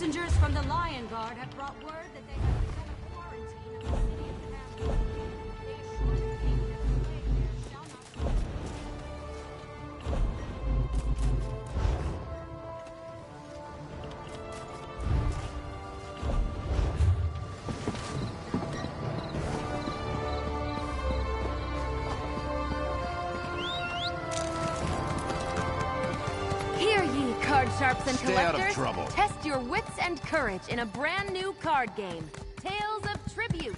Messengers from the Lion Guard have brought word that they have begun a quarantine of the city of Camelot. They assure the king that the plague there shall not spread. Hear ye, card sharps and Stay out of collectors. trouble. Test your wits and courage in a brand new card game, Tales of Tribute.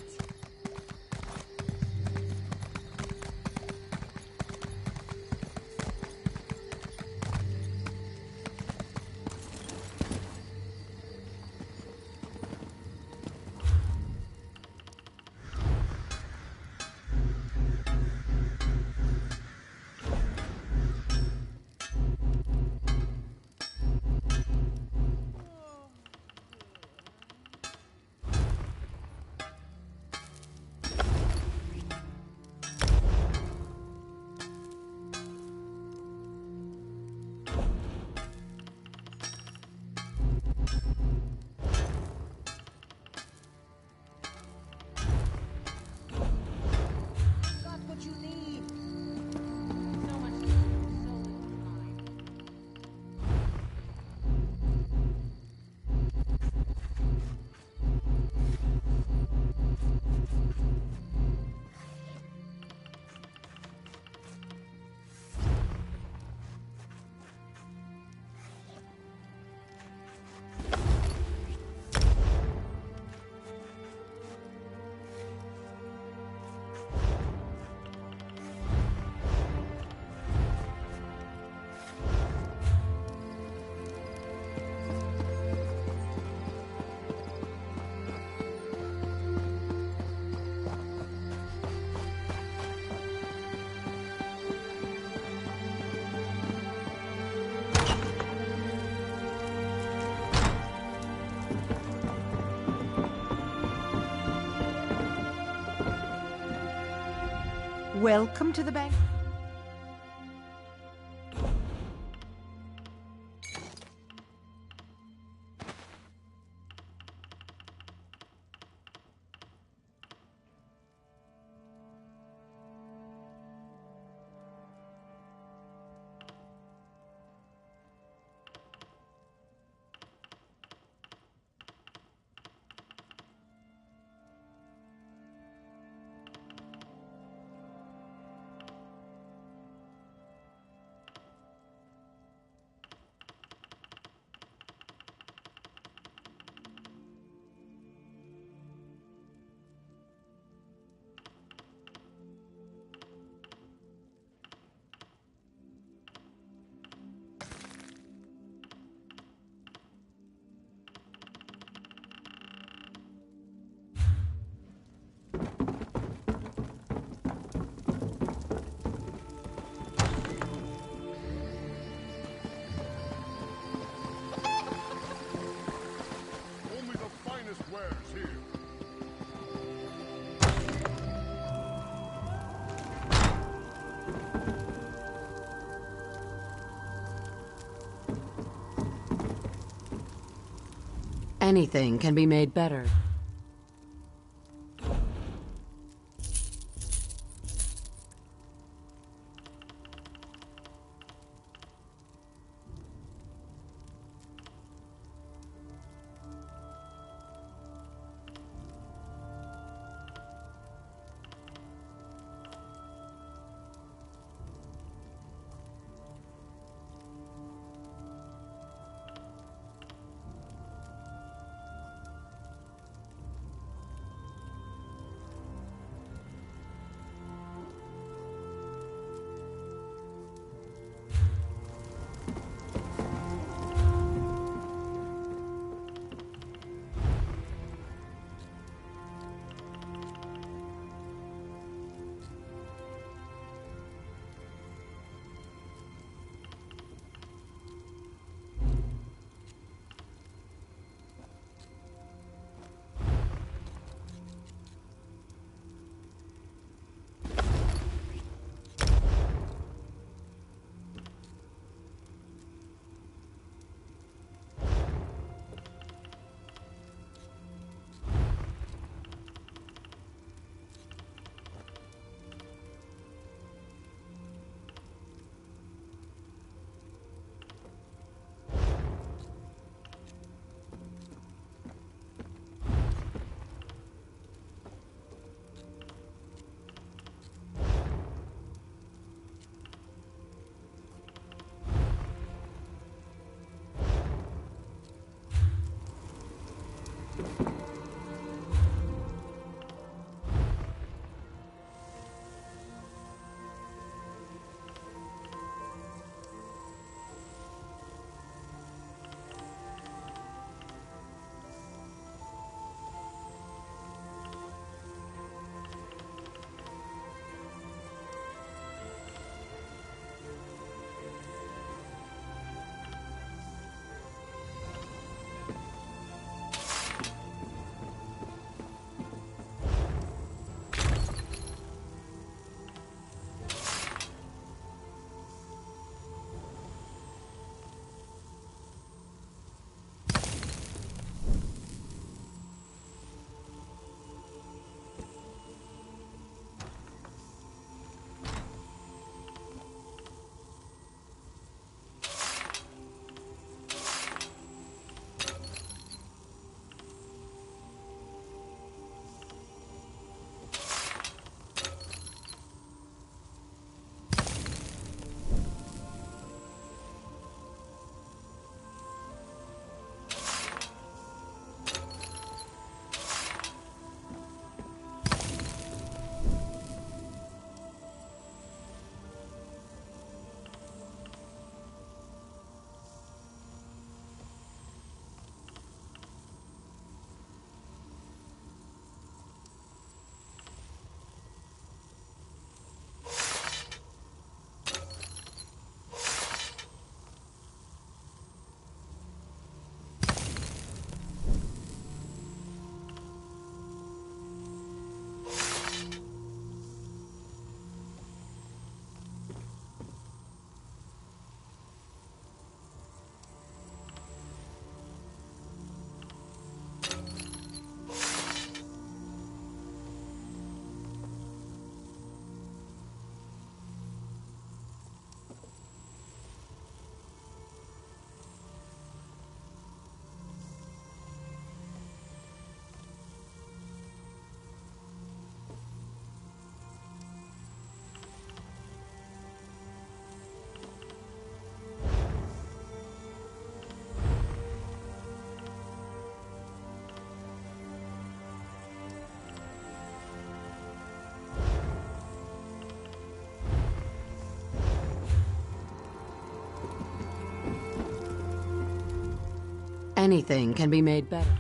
Welcome to the bank. Only the finest wares here. Anything can be made better. Anything can be made better.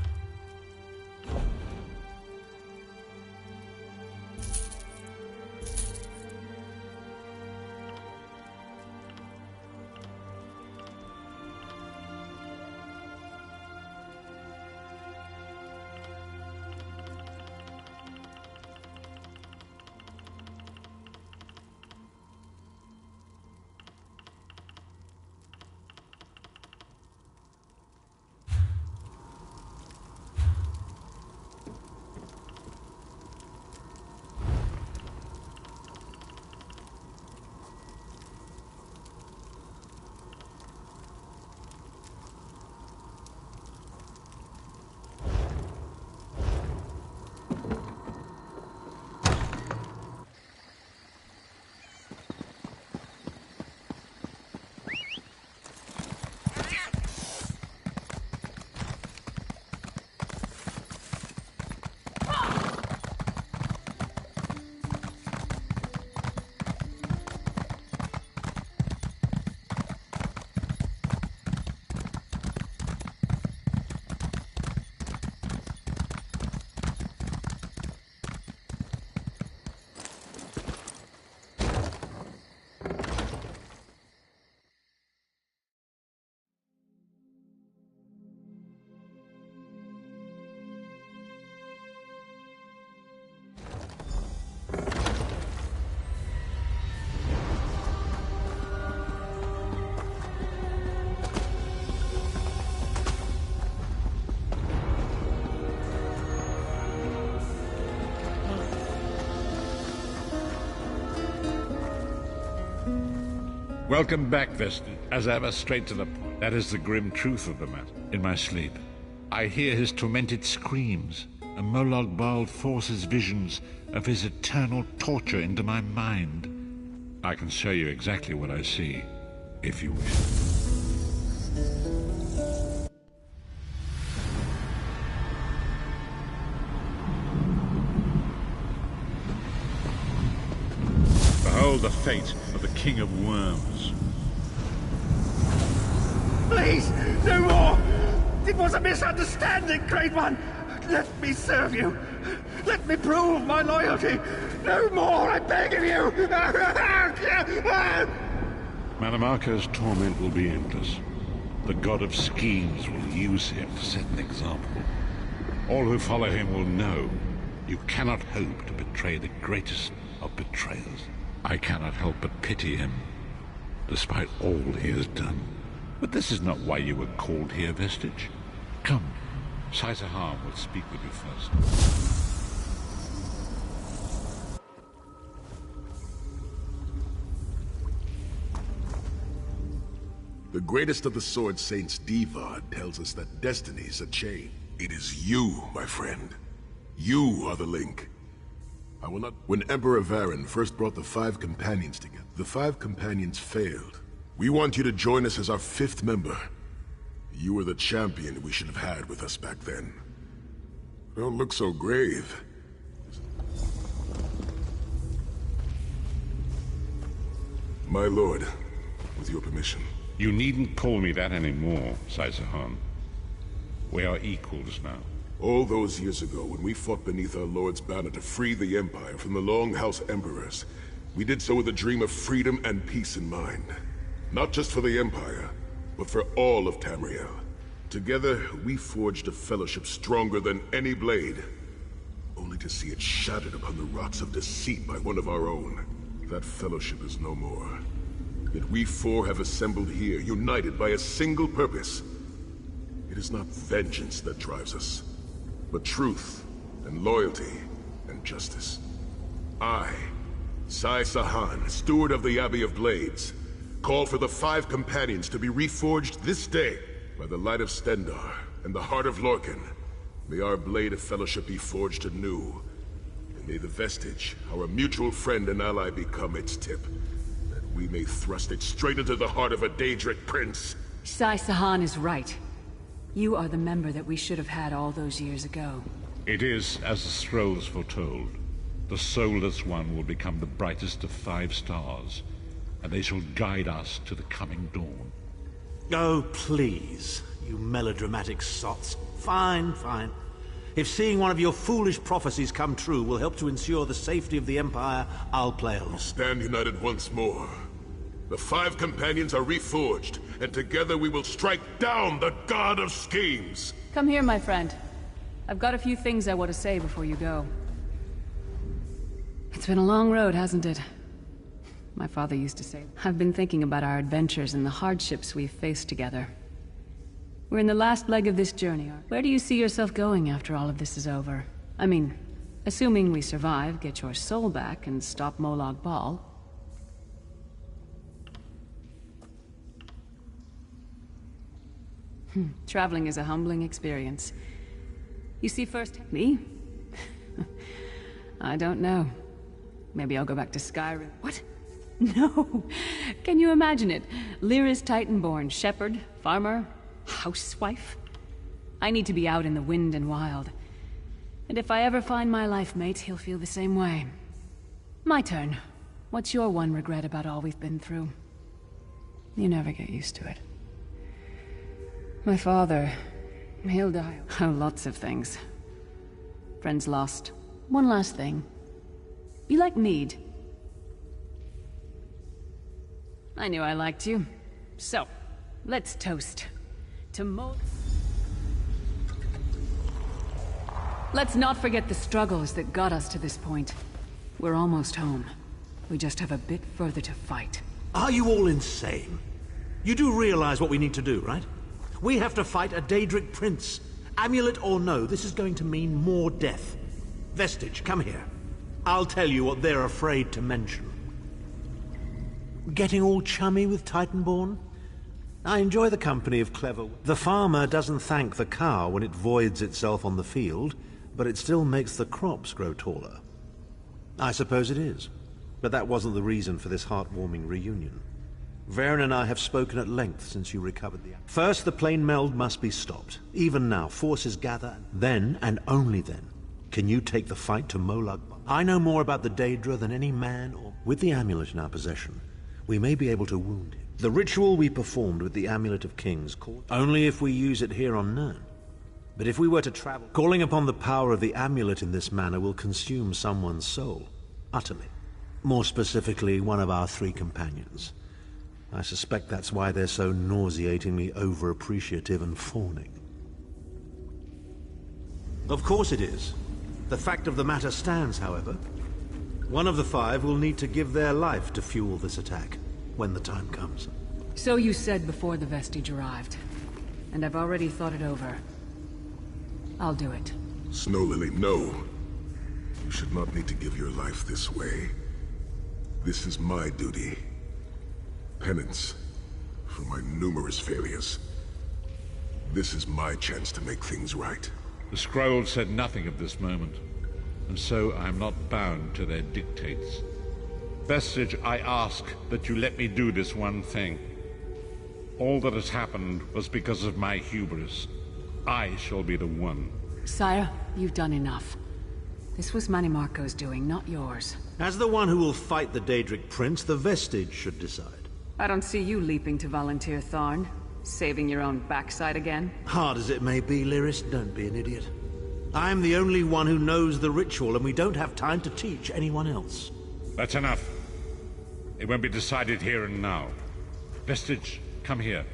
Welcome back, Vestige. As ever, straight to the point. That is the grim truth of the matter. In my sleep, I hear his tormented screams, and Molag Bal forces visions of his eternal torture into my mind. I can show you exactly what I see, if you wish. Behold the fate of the King of Worms. Please, no more! It was a misunderstanding, Great One! Let me serve you! Let me prove my loyalty! No more, I beg of you! Manamako's torment will be endless. The god of schemes will use him to set an example. All who follow him will know you cannot hope to betray the greatest of betrayers. I cannot help but pity him, despite all he has done. But this is not why you were called here, Vestige. Come, Saitahan will speak with you first. The greatest of the Sword Saints, Divad, tells us that destiny's a chain. It is you, my friend. You are the link. I will not... When Emperor Varen first brought the 5 companions together, the 5 companions failed. We want you to join us as our 5th member. You were the champion we should have had with us back then. Don't look so grave. My lord, with your permission. You needn't call me that anymore, Saitahan. We are equals now. All those years ago, when we fought beneath our lord's banner to free the Empire from the Longhouse Emperors, we did so with a dream of freedom and peace in mind. Not just for the Empire, but for all of Tamriel. Together, we forged a fellowship stronger than any blade, only to see it shattered upon the rocks of deceit by one of our own. That fellowship is no more. Yet we 4 have assembled here, united by a single purpose. It is not vengeance that drives us, but truth, and loyalty, and justice. I, Saitahan, steward of the Abbey of Blades, call for the 5 companions to be reforged this day by the light of Stendarr and the heart of Lorkhan. May our blade of fellowship be forged anew, and may the Vestige, our mutual friend and ally, become its tip, that we may thrust it straight into the heart of a Daedric prince. Saitahan is right. You are the member that we should have had all those years ago. It is as the scrolls foretold. The soulless one will become the brightest of 5 stars, and they shall guide us to the coming dawn. Oh, please. you melodramatic sots. Fine, fine. If seeing one of your foolish prophecies come true will help to ensure the safety of the Empire, I'll play along. Stand united once more. The 5 companions are reforged, and together we will strike down the God of Schemes! Come here, my friend. I've got a few things I want to say before you go. It's been a long road, hasn't it? My father used to say, I've been thinking about our adventures and the hardships we've faced together. We're in the last leg of this journey. Where do you see yourself going after all of this is over? I mean, assuming we survive, get your soul back, and stop Molag Bal. Traveling is a humbling experience. You see first... Me? I don't know. Maybe I'll go back to Skyrim. What? No! Can you imagine it? Lyris Titanborn, shepherd, farmer, housewife? I need to be out in the wind and wild. And if I ever find my life mate, he'll feel the same way. My turn. What's your one regret about all we've been through? You never get used to it. My father... he'll die. Oh, lots of things. Friends lost. One last thing. You like mead? I knew I liked you. So, let's toast. To Let's not forget the struggles that got us to this point. We're almost home. We just have a bit further to fight. Are you all insane? You do realize what we need to do, right? We have to fight a Daedric prince. Amulet or no, this is going to mean more death. Vestige, come here. I'll tell you what they're afraid to mention. Getting all chummy with Titanborn? I enjoy the company of clever... The farmer doesn't thank the cow when it voids itself on the field, but it still makes the crops grow taller. I suppose it is, but that wasn't the reason for this heartwarming reunion. Varen and I have spoken at length since you recovered the... First, the plane meld must be stopped. Even now, forces gather. Then, and only then, can you take the fight to Molag Bal. I know more about the Daedra than any man or... With the amulet in our possession, we may be able to wound him. The ritual we performed with the Amulet of Kings called... Only if we use it here on Nirn. But if we were to travel... Calling upon the power of the amulet in this manner will consume someone's soul. Utterly. More specifically, one of our 3 companions. I suspect that's why they're so nauseatingly over-appreciative and fawning. Of course it is. The fact of the matter stands, however. One of the 5 will need to give their life to fuel this attack, when the time comes. So you said before the Vestige arrived. And I've already thought it over. I'll do it. Snow Lily, no. You should not need to give your life this way. This is my duty. Penance for my numerous failures. This is my chance to make things right. The scroll said nothing of this moment, and so I am not bound to their dictates. Vestige, I ask that you let me do this one thing. All that has happened was because of my hubris. I shall be the one. Sire, you've done enough. This was Manimarco's doing, not yours. As the one who will fight the Daedric Prince, the Vestige should decide. I don't see you leaping to volunteer, Tharn. Saving your own backside again? Hard as it may be, Lyris, don't be an idiot. I'm the only one who knows the ritual, and we don't have time to teach anyone else. That's enough. It won't be decided here and now. Vestige, come here.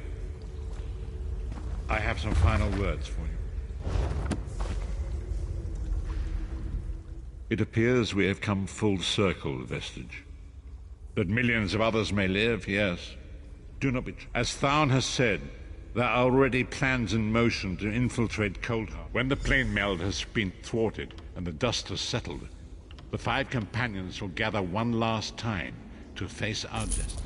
I have some final words for you. It appears we have come full circle, Vestige. That millions of others may live, yes. Do not be... As Tharn has said, there are already plans in motion to infiltrate Coldheart. When the plane meld has been thwarted and the dust has settled, the 5 companions will gather one last time to face our destiny.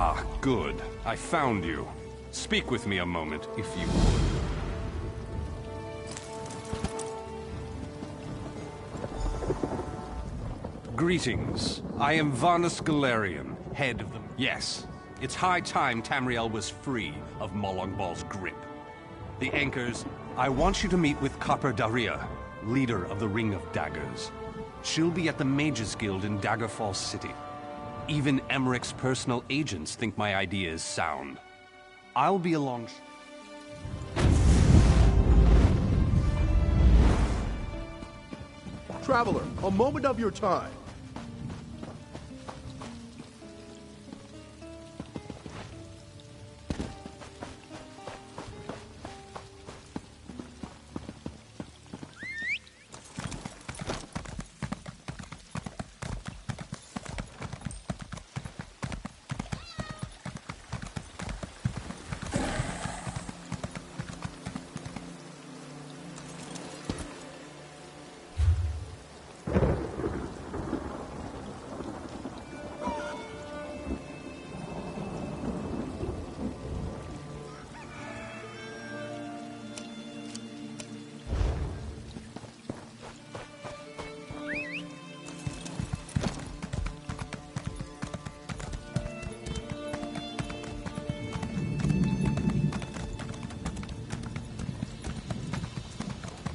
Ah, good. I found you. Speak with me a moment, if you would. Greetings. I am Varnus Galarian, head of the... Yes, it's high time Tamriel was free of Molongbal's grip. The Anchors, I want you to meet with Copper Daria, leader of the Ring of Daggers. She'll be at the Mages Guild in Daggerfall City. Even Emmerich's personal agents think my idea is sound. I'll be along... Traveler, a moment of your time.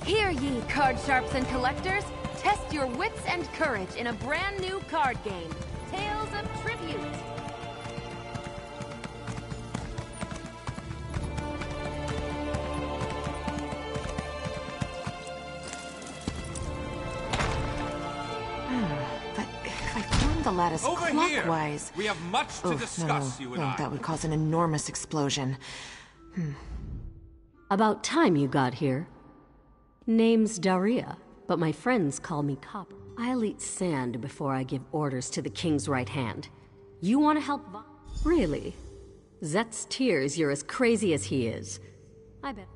Hear ye, card sharps and collectors! Test your wits and courage in a brand new card game, Tales of Tribute! But if I form the lattice Over clockwise... here! We have much to discuss, you and I. That would cause an enormous explosion. About time you got here. Name's Daria, but my friends call me Copper. I'll eat sand before I give orders to the king's right hand. You want to help Really? Zet's tears you're as crazy as he is. I bet.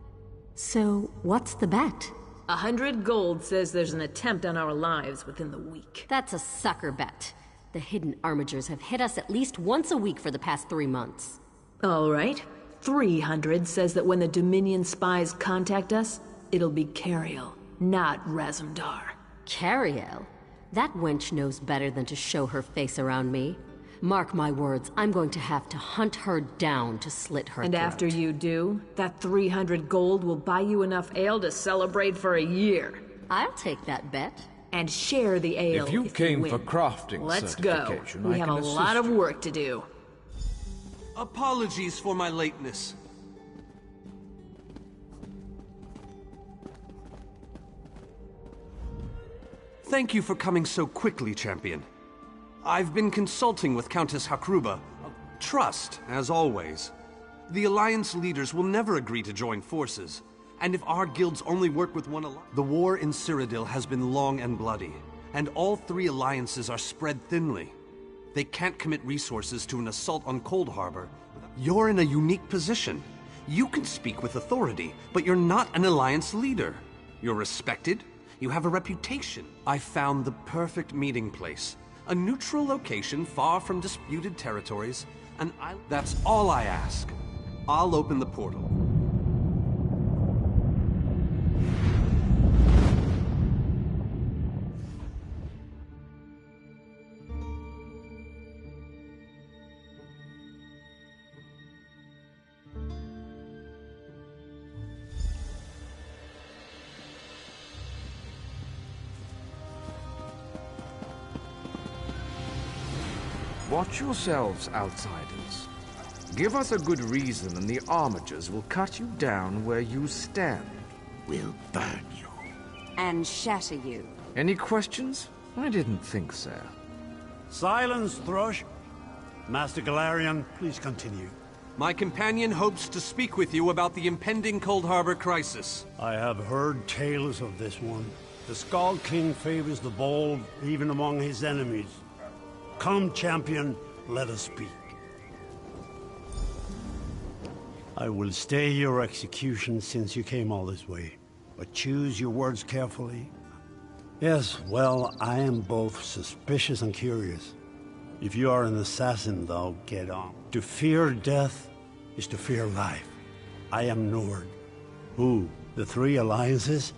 So, what's the bet? 100 gold says there's an attempt on our lives within the week. That's a sucker bet. The hidden armigers have hit us at least once a week for the past 3 months. All right. 300 says that when the Dominion spies contact us, it'll be Cariel, not Razumdar. Cariel? That wench knows better than to show her face around me. Mark my words, I'm going to have to hunt her down to slit her And throat. after you do, that 300 gold will buy you enough ale to celebrate for a year. I'll take that bet. And share the ale if you came win. for crafting Let's go. certification, We I have can a assist lot of you. work to do. Apologies for my lateness. Thank you for coming so quickly, champion. I've been consulting with Countess Hakruba. Trust, as always. The Alliance leaders will never agree to join forces. And if our guilds only work with one alliance... The war in Cyrodiil has been long and bloody, and all 3 alliances are spread thinly. They can't commit resources to an assault on Cold Harbor. You're in a unique position. You can speak with authority, but you're not an Alliance leader. You're respected. You have a reputation. I found the perfect meeting place. A neutral location far from disputed territories, and that's all I ask. I'll open the portal. Watch yourselves, outsiders. Give us a good reason and the armigers will cut you down where you stand. We'll burn you. And shatter you. Any questions? I didn't think so. Silence, Thrush. Master Galarian, please continue. My companion hopes to speak with you about the impending Cold Harbor crisis. I have heard tales of this one. The Skald King favors the bold, even among his enemies. Come, champion, let us speak. I will stay your execution since you came all this way, but choose your words carefully. Yes, well, I am both suspicious and curious. If you are an assassin, though, get on. To fear death is to fear life. I am Nord. Who? The Three Alliances?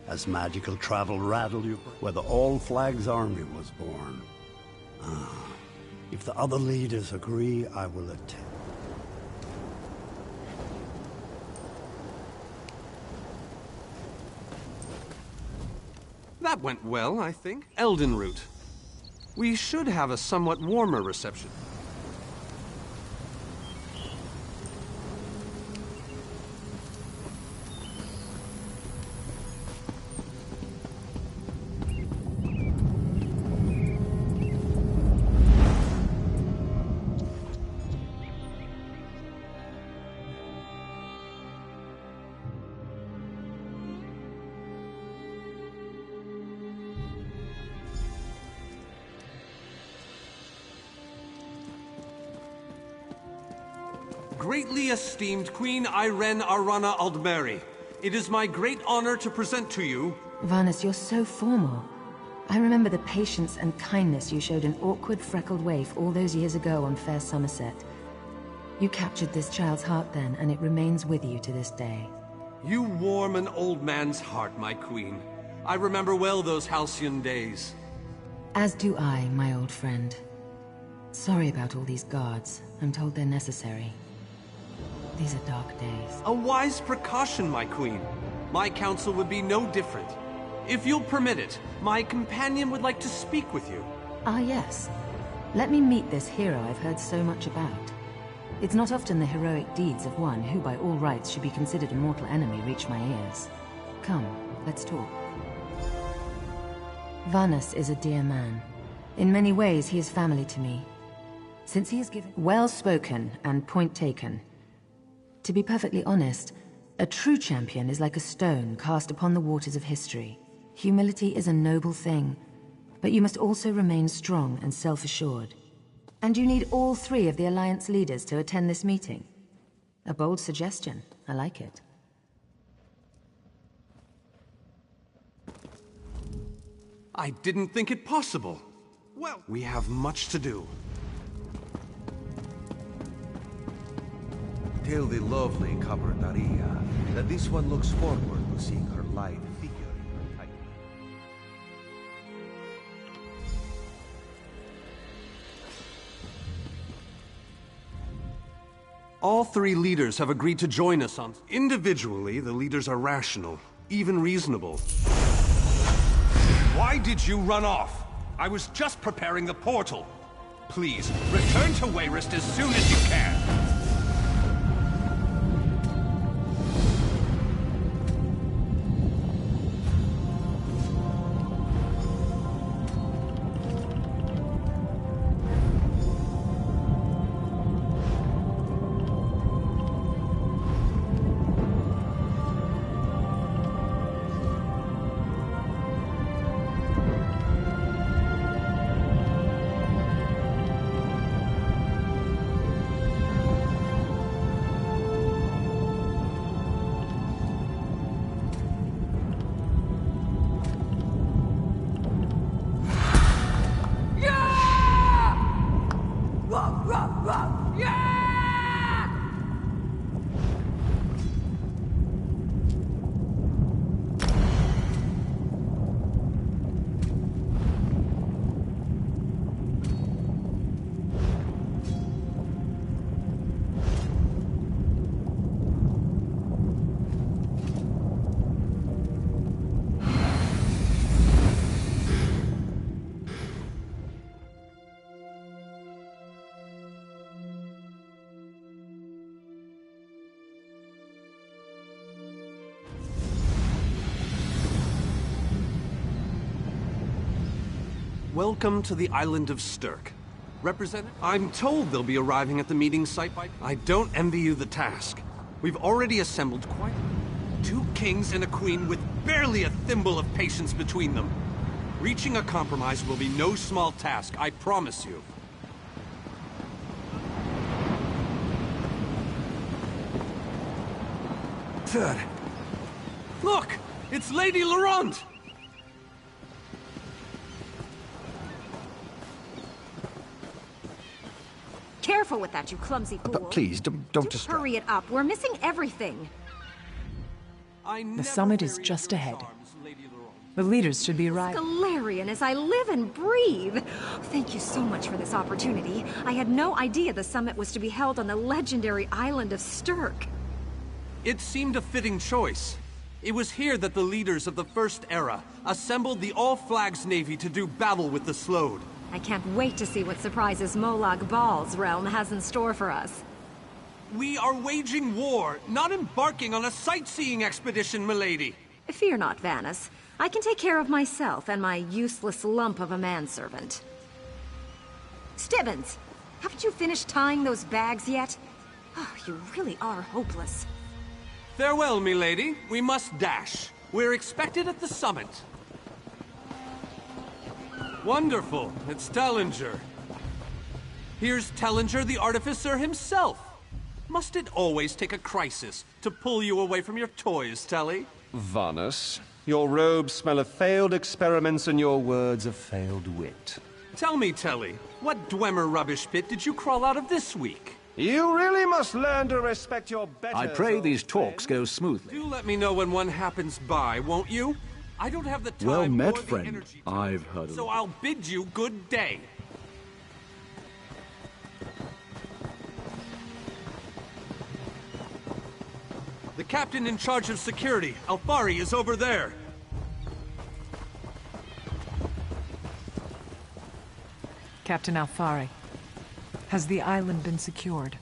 Has magical travel rattled you? Where the All-Flags army was born. If the other leaders agree, I will attend. That went well, I think. Elden Root. We should have a somewhat warmer reception. Greatly esteemed Queen Irene Arana Aldmeri, it is my great honor to present to you... Varnus, you're so formal. I remember the patience and kindness you showed an awkward, freckled waif all those years ago on fair Somerset. You captured this child's heart then, and it remains with you to this day. You warm an old man's heart, my queen. I remember well those halcyon days. As do I, my old friend. Sorry about all these guards. I'm told they're necessary. These are dark days. A wise precaution, my queen. My counsel would be no different. If you'll permit it, my companion would like to speak with you. Ah, yes. Let me meet this hero I've heard so much about. It's not often the heroic deeds of one who by all rights should be considered a mortal enemy reach my ears. Come, let's talk. Varnus is a dear man. In many ways, he is family to me. Since he has given... Well spoken and point taken. To be perfectly honest, a true champion is like a stone cast upon the waters of history. Humility is a noble thing, but you must also remain strong and self-assured. And you need all three of the Alliance leaders to attend this meeting. A bold suggestion. I like it. I didn't think it possible. Well, we have much to do. Tell the lovely Copper Daria that this one looks forward to seeing her light figure in her title. All three leaders have agreed to join us on... Individually, the leaders are rational, even reasonable. Why did you run off? I was just preparing the portal. Please, return to Wayrest as soon as you can. Welcome to the island of Stirk. Representative, I'm told they'll be arriving at the meeting site by... I don't envy you the task. We've already assembled quite... 2 kings and a queen with barely a thimble of patience between them. Reaching a compromise will be no small task, I promise you. Third. Look! It's Lady Laurent! Careful with that, you clumsy fool. But please, don't distract. Hurry it up. We're missing everything. The summit is just ahead. The leaders should be arriving. Galarian as I live and breathe. Thank you so much for this opportunity. I had no idea the summit was to be held on the legendary island of Stirk. It seemed a fitting choice. It was here that the leaders of the First Era assembled the All-Flags Navy to do battle with the Slode. I can't wait to see what surprises Molag Bal's realm has in store for us. We are waging war, not embarking on a sightseeing expedition, milady. Fear not, Vanus. I can take care of myself and my useless lump of a manservant. Stibbins, haven't you finished tying those bags yet? Oh, you really are hopeless. Farewell, milady. We must dash. We're expected at the summit. Wonderful. It's Tellinger. Here's Tellinger, the artificer himself. Must it always take a crisis to pull you away from your toys, Telly? Vanus, your robes smell of failed experiments and your words of failed wit. Tell me, Telly, what Dwemer rubbish pit did you crawl out of this week? You really must learn to respect your betters. I pray these talks go smoothly. Do let me know when one happens by, won't you? I don't have the time Well met, or the friend. energy. I've heard of So I'll bid you good day. The captain in charge of security, Alfari, is over there. Captain Alfari, has the island been secured?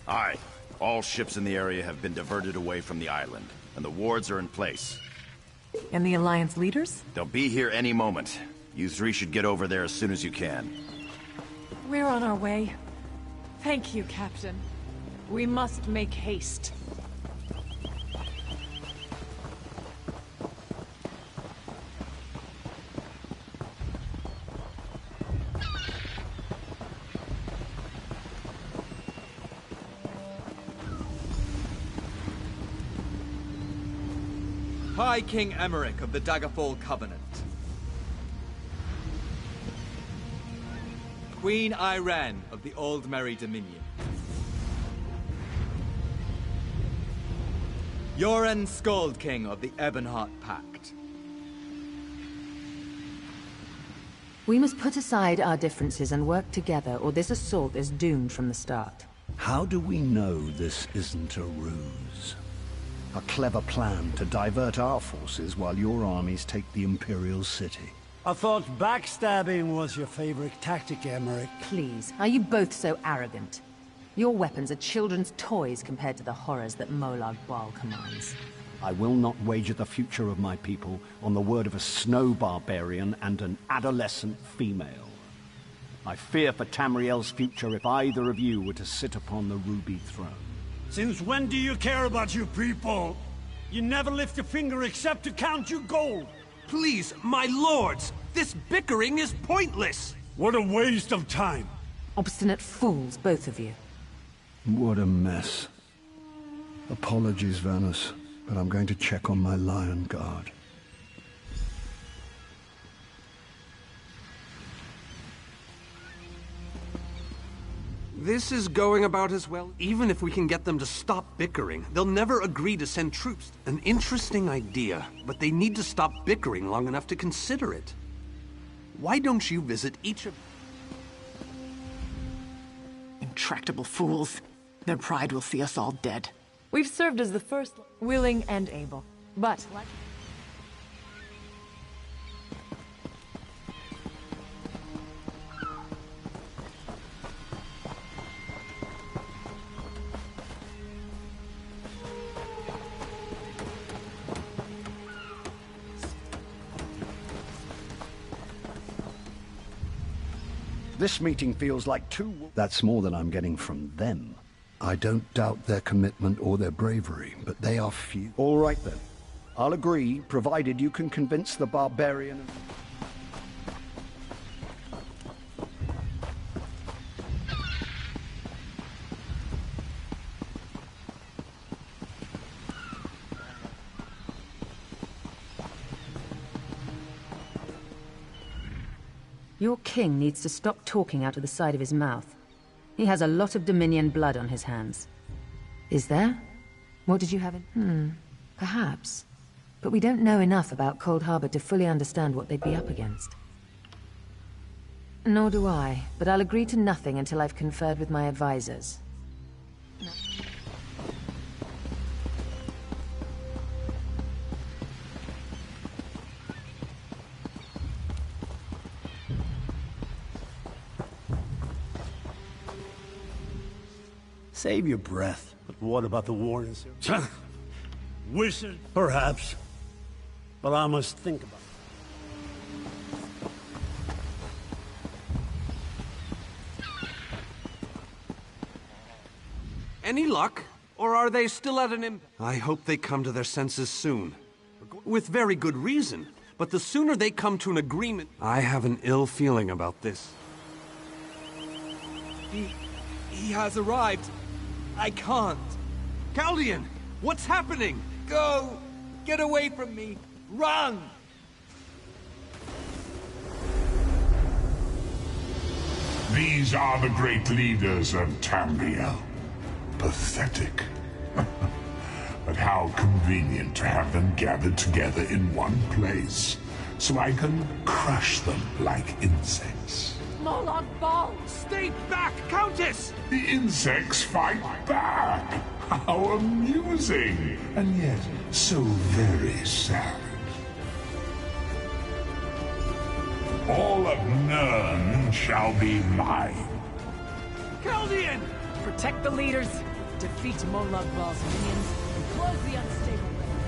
Aye. All ships in the area have been diverted away from the island, and the wards are in place. And the Alliance leaders? They'll be here any moment. You three should get over there as soon as you can. We're on our way. Thank you, Captain. We must make haste. High King Emmerich of the Daggerfall Covenant. Queen Irene of the Old Merry Dominion. Yoren Skald King of the Ebonheart Pact. We must put aside our differences and work together, or this assault is doomed from the start. How do we know this isn't a ruse? A clever plan to divert our forces while your armies take the Imperial city. I thought backstabbing was your favorite tactic, Emmerich. Please, are you both so arrogant? Your weapons are children's toys compared to the horrors that Molag Bal commands. I will not wager the future of my people on the word of a snow barbarian and an adolescent female. I fear for Tamriel's future if either of you were to sit upon the Ruby Throne. Since when do you care about your people? You never lift a finger except to count your gold. Please, my lords, this bickering is pointless. What a waste of time. Obstinate fools, both of you. What a mess. Apologies, Vanus, but I'm going to check on my Lion Guard. This is going about as well. Even if we can get them to stop bickering, they'll never agree to send troops. An interesting idea, but they need to stop bickering long enough to consider it. Why don't you visit each of... Intractable fools. Their pride will see us all dead. We've served as the first, willing and able. But... This meeting feels like two... That's more than I'm getting from them. I don't doubt their commitment or their bravery, but they are few. All right then. I'll agree, provided you can convince the barbarian... Your king needs to stop talking out of the side of his mouth. He has a lot of Dominion blood on his hands. Is there? What did you have in? Perhaps. But we don't know enough about Cold Harbor to fully understand what they'd be up against. Nor do I, but I'll agree to nothing until I've conferred with my advisors. Save your breath. But what about the war in Syria? Wizard? Perhaps. But I must think about it. Any luck? Or are they still at an I hope they come to their senses soon. With very good reason. But the sooner they come to an agreement... I have an ill feeling about this. He has arrived. I can't. Chaldean! What's happening? Go! Get away from me! Run! These are the great leaders of Tamriel. Pathetic. But how convenient to have them gathered together in one place, so I can crush them like insects. Moloch Ball! Stay back, Countess! The insects fight back! How amusing! And yet, so very sad. All of Nirn shall be mine. Chaldean! Protect the leaders, defeat Molag Bal's minions, and close the unstable lanes.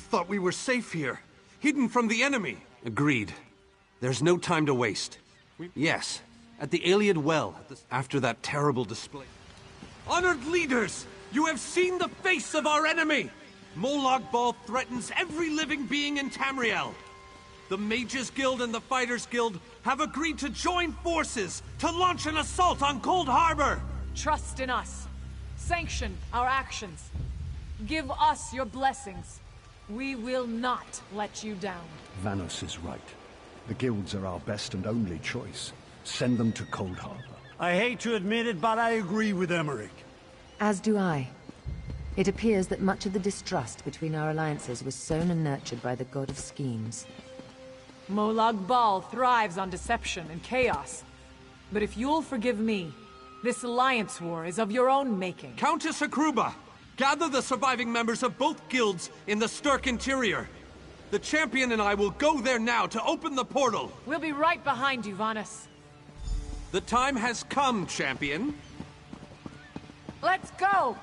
thought we were safe here, hidden from the enemy. Agreed. There's no time to waste. Yes, at the Iliad Well, after that terrible display. Honored leaders, you have seen the face of our enemy! Molag Bal threatens every living being in Tamriel. The Mages Guild and the Fighters Guild have agreed to join forces to launch an assault on Cold Harbor! Trust in us. Sanction our actions. Give us your blessings. We will not let you down. Vanos is right. The guilds are our best and only choice. Send them to Cold Harbor. I hate to admit it, but I agree with Emmerich. As do I. It appears that much of the distrust between our alliances was sown and nurtured by the god of schemes. Molag Bal thrives on deception and chaos. But if you'll forgive me, this alliance war is of your own making. Countess Hakruba, gather the surviving members of both guilds in the Sturk interior. The champion and I will go there now to open the portal. We'll be right behind you, Vanus. The time has come, champion. Let's go!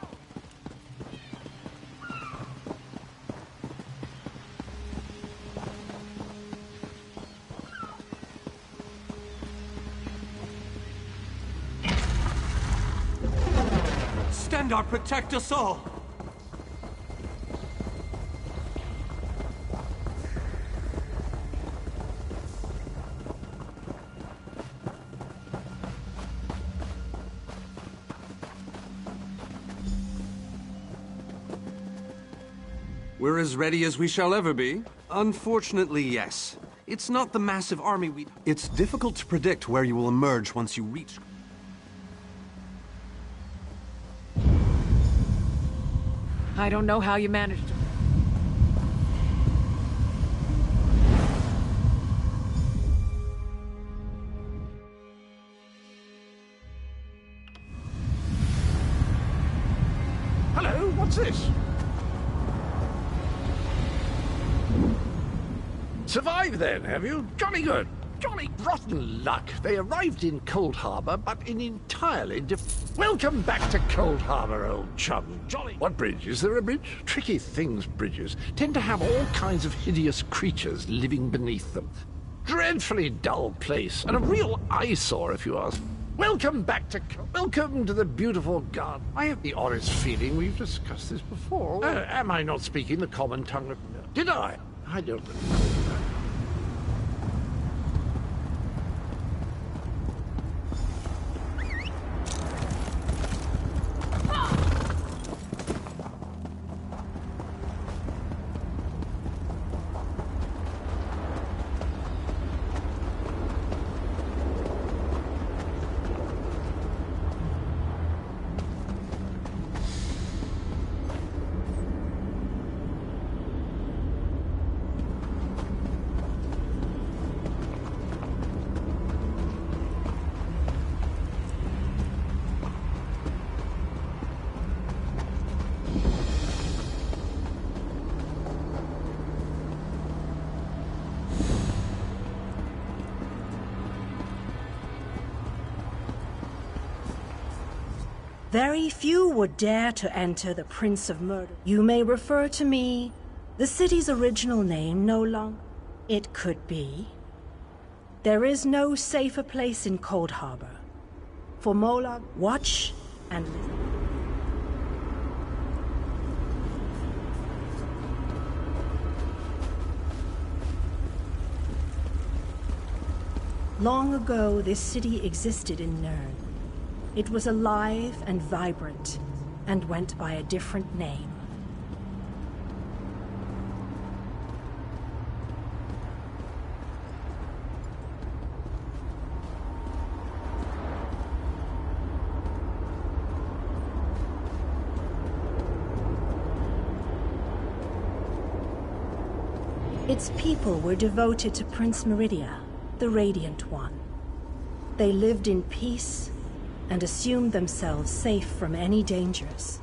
Stendarr, protect us all! We're as ready as we shall ever be. Unfortunately, yes. It's not the massive army we... It's difficult to predict where you will emerge once you reach... I don't know how you managed to... Hello, what's this? Survived then, have you? Jolly good. Jolly rotten luck. They arrived in Cold Harbor, but in entirely Welcome back to Cold Harbor, old chum. Jolly... What bridge? Is there a bridge? Tricky things, bridges. Tend to have all kinds of hideous creatures living beneath them. Dreadfully dull place, and a real eyesore, if you ask. Welcome back to... Welcome to the beautiful garden. I have the honest feeling we've discussed this before. Am I not speaking the common tongue of... Did I? I don't know. Very few would dare to enter the Prince of Murder. You may refer to me. The city's original name no longer. It could be. There is no safer place in Cold Harbor. For Molag, watch and listen. Long ago, this city existed in Nirn. It was alive and vibrant, and went by a different name. Its people were devoted to Prince Meridia, the Radiant One. They lived in peace and assumed themselves safe from any dangers.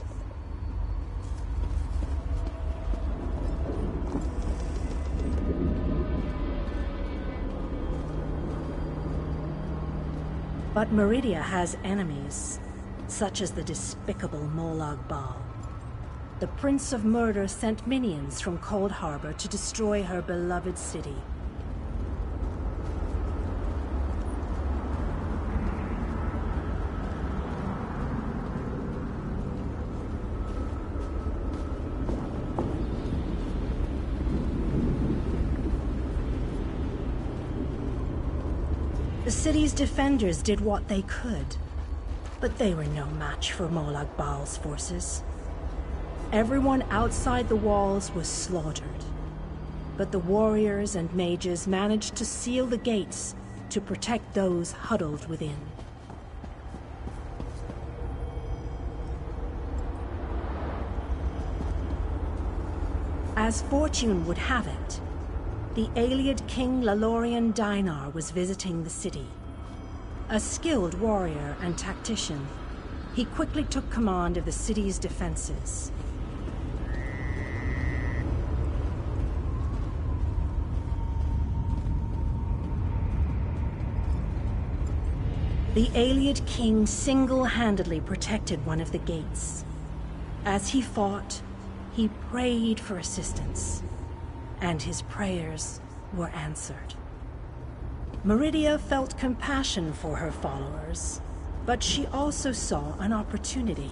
But Meridia has enemies, such as the despicable Molag Bal. the Prince of Murder sent minions from Cold Harbor to destroy her beloved city. The city's defenders did what they could, but they were no match for Molag Bal's forces. Everyone outside the walls was slaughtered, but the warriors and mages managed to seal the gates to protect those huddled within. As fortune would have it, the Ayleid king Lalorian Dainar was visiting the city. A skilled warrior and tactician, he quickly took command of the city's defenses. The Ayleid king single-handedly protected one of the gates. As he fought, he prayed for assistance, and his prayers were answered. Meridia felt compassion for her followers, but she also saw an opportunity.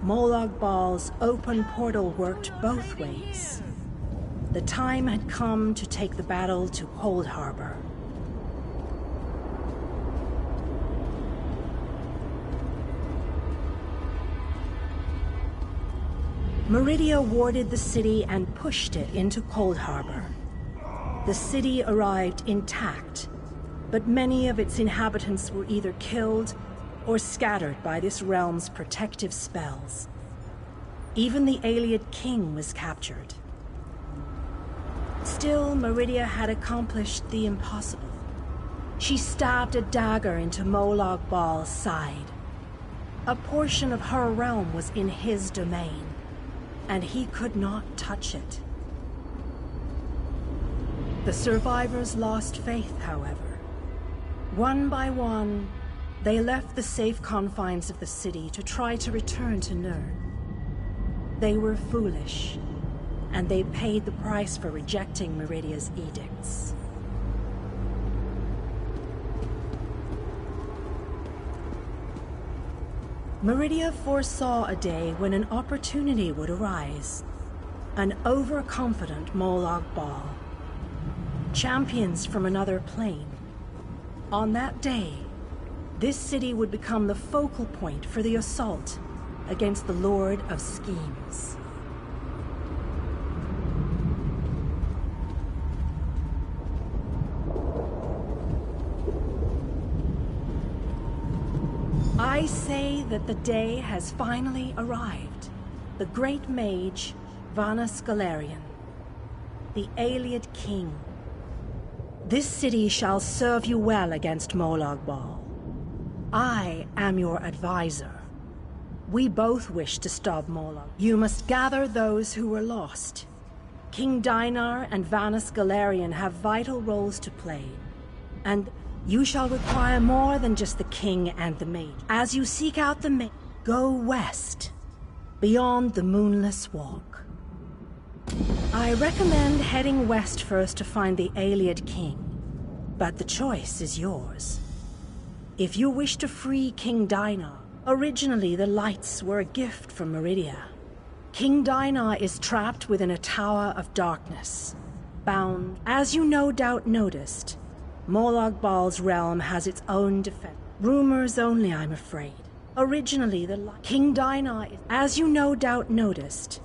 Molag Bal's open portal worked both ways. The time had come to take the battle to Cold Harbor. Meridia warded the city and pushed it into Cold Harbor. The city arrived intact, but many of its inhabitants were either killed or scattered by this realm's protective spells. Even the Ayleid king was captured. Still, Meridia had accomplished the impossible. She stabbed a dagger into Molag Bal's side. A portion of her realm was in his domain, and he could not touch it. The survivors lost faith, however. One by one, they left the safe confines of the city to try to return to Nirn. They were foolish, and they paid the price for rejecting Meridia's edicts. Meridia foresaw a day when an opportunity would arise. An overconfident Molag Bal. Champions from another plane. On that day, this city would become the focal point for the assault against the Lord of Schemes. I say that the day has finally arrived. The great mage, Vanus Galarian, the Ayleid king. This city shall serve you well against Molag Bal. I am your advisor. We both wish to stop Molag. You must gather those who were lost. King Dainar and Vanus Galarian have vital roles to play, and you shall require more than just the king and the mage. As you seek out the mage, go west, beyond the Moonless Walk. I recommend heading west first to find the Ayleid king, but the choice is yours. If you wish to free King Dainar, originally the lights were a gift from Meridia. King Dainar is trapped within a tower of darkness, bound. As you no doubt noticed, Molag Bal's realm has its own defense. Rumors only, I'm afraid. Originally, King Dainar is, as you no doubt noticed.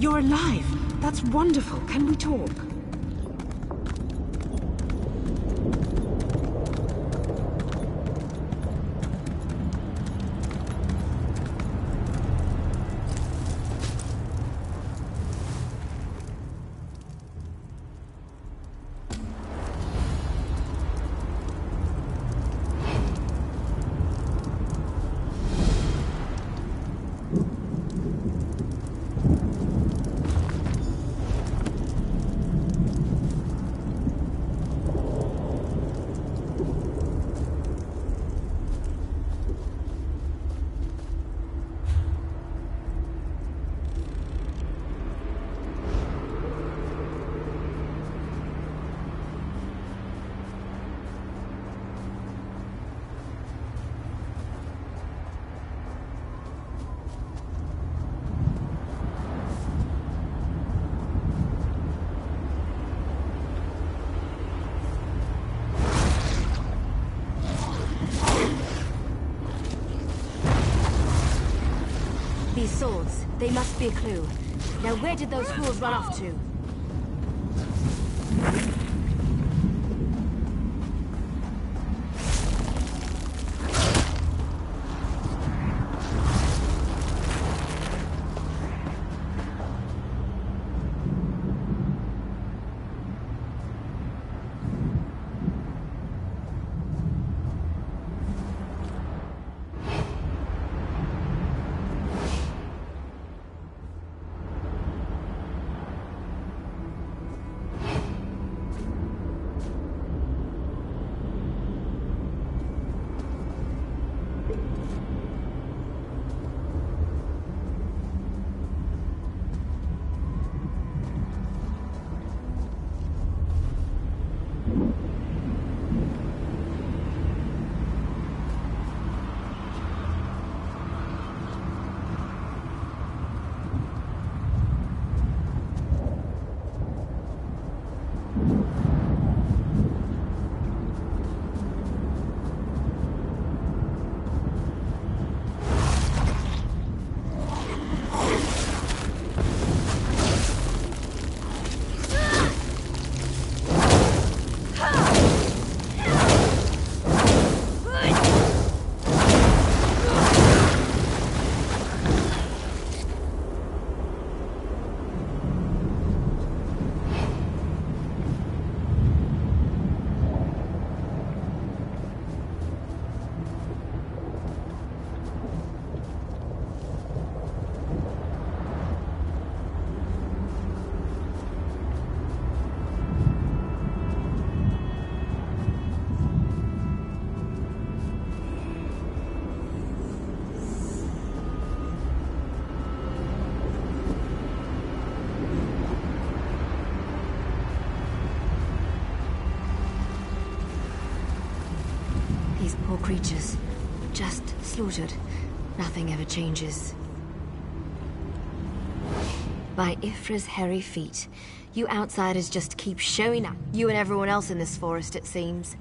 You're alive. That's wonderful. Can we talk? These swords, they must be a clue. Now where did those fools run off to? These poor creatures, just slaughtered. Nothing ever changes. By Ifra's hairy feet, you outsiders just keep showing up. You and everyone else in this forest, it seems.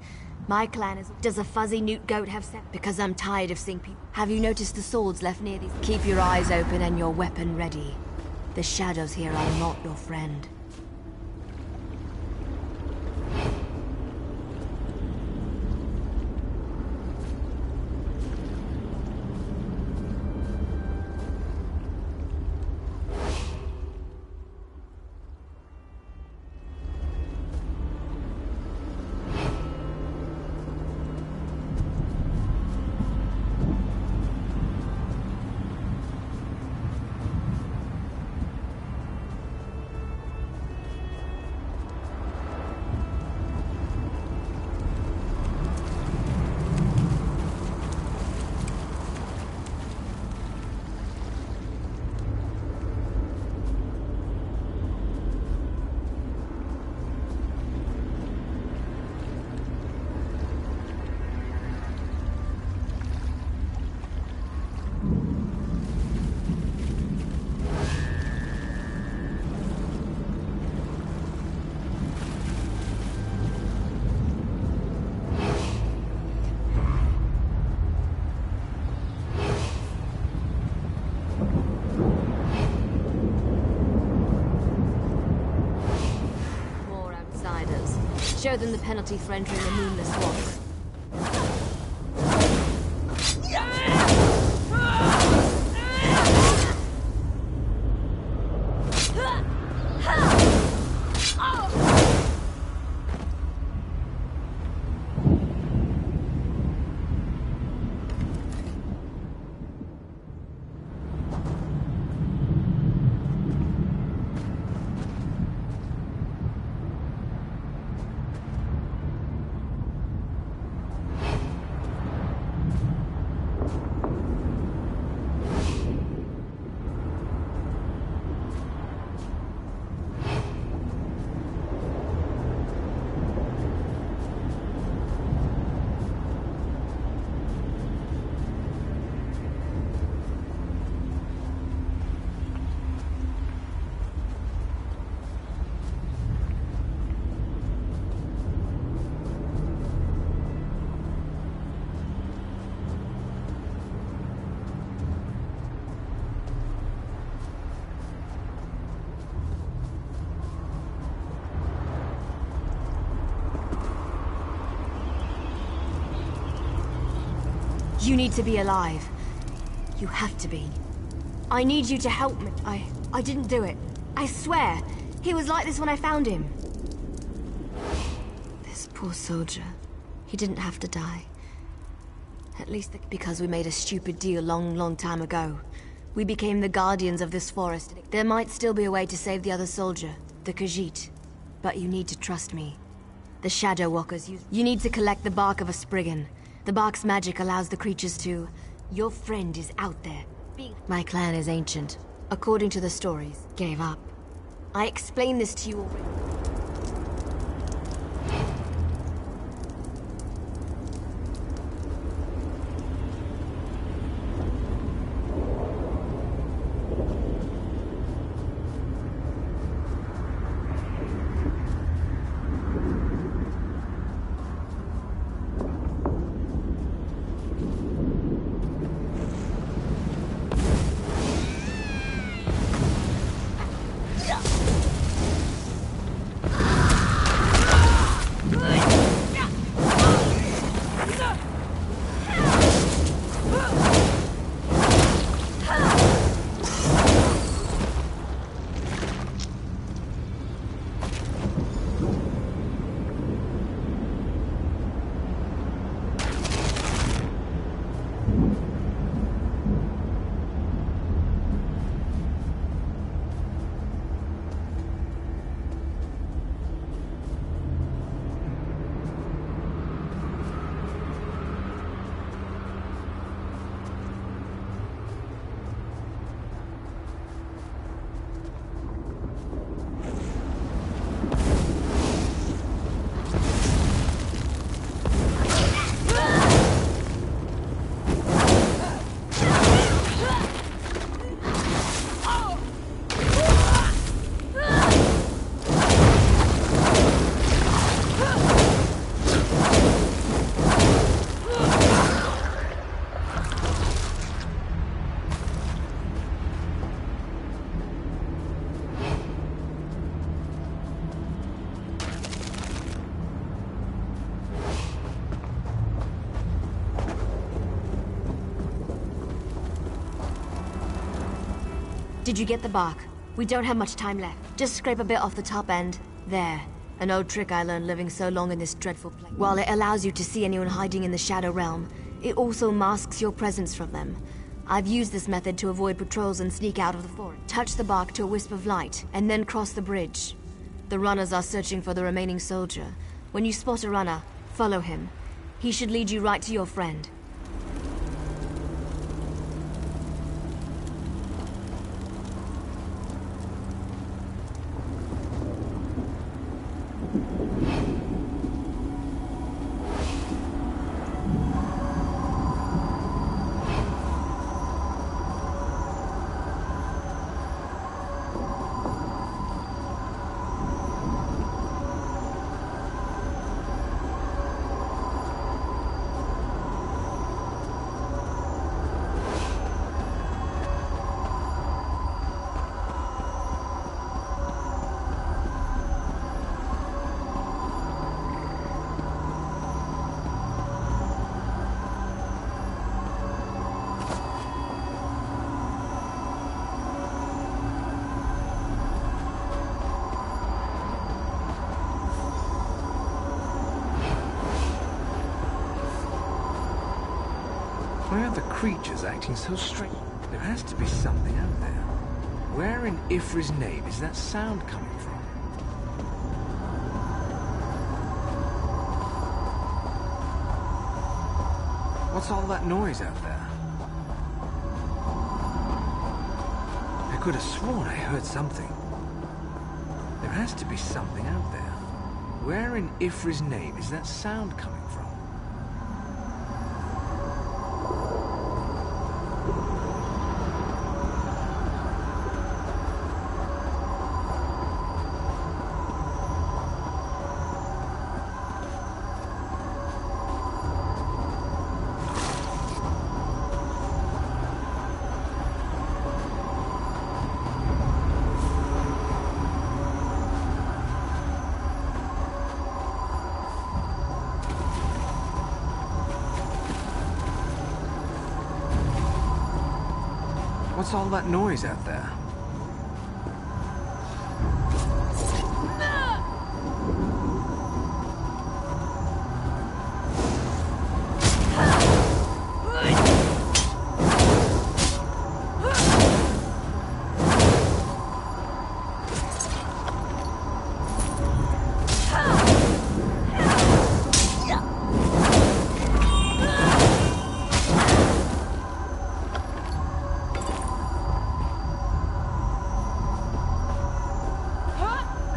My clan is... Does a fuzzy newt goat have set? Because I'm tired of seeing people... Have you noticed the swords left near these? Keep your eyes open and your weapon ready. The shadows here are not your friend. Show them the penalty for entering the Moonless Walk. You need to be alive. You have to be. I need you to help me. I didn't do it. I swear. He was like this when I found him. This poor soldier. He didn't have to die. At least because we made a stupid deal long time ago. We became the guardians of this forest. There might still be a way to save the other soldier, the Khajiit. But you need to trust me. The Shadow Walkers use... You need to collect the bark of a Spriggan. The bark's magic allows the creatures to... Your friend is out there. My clan is ancient. According to the stories, gave up. I explained this to you already. Did you get the bark? We don't have much time left. Just scrape a bit off the top end. There. An old trick I learned living so long in this dreadful place. While it allows you to see anyone hiding in the Shadow Realm, it also masks your presence from them. I've used this method to avoid patrols and sneak out of the forest. Touch the bark to a wisp of light, and then cross the bridge. The runners are searching for the remaining soldier. When you spot a runner, follow him. He should lead you right to your friend. Why are the creatures acting so strange? There has to be something out there. Where in Ifri's name is that sound coming from? What's all that noise out there? I could have sworn I heard something. There has to be something out there. Where in Ifri's name is that sound coming from? What's all that noise out there?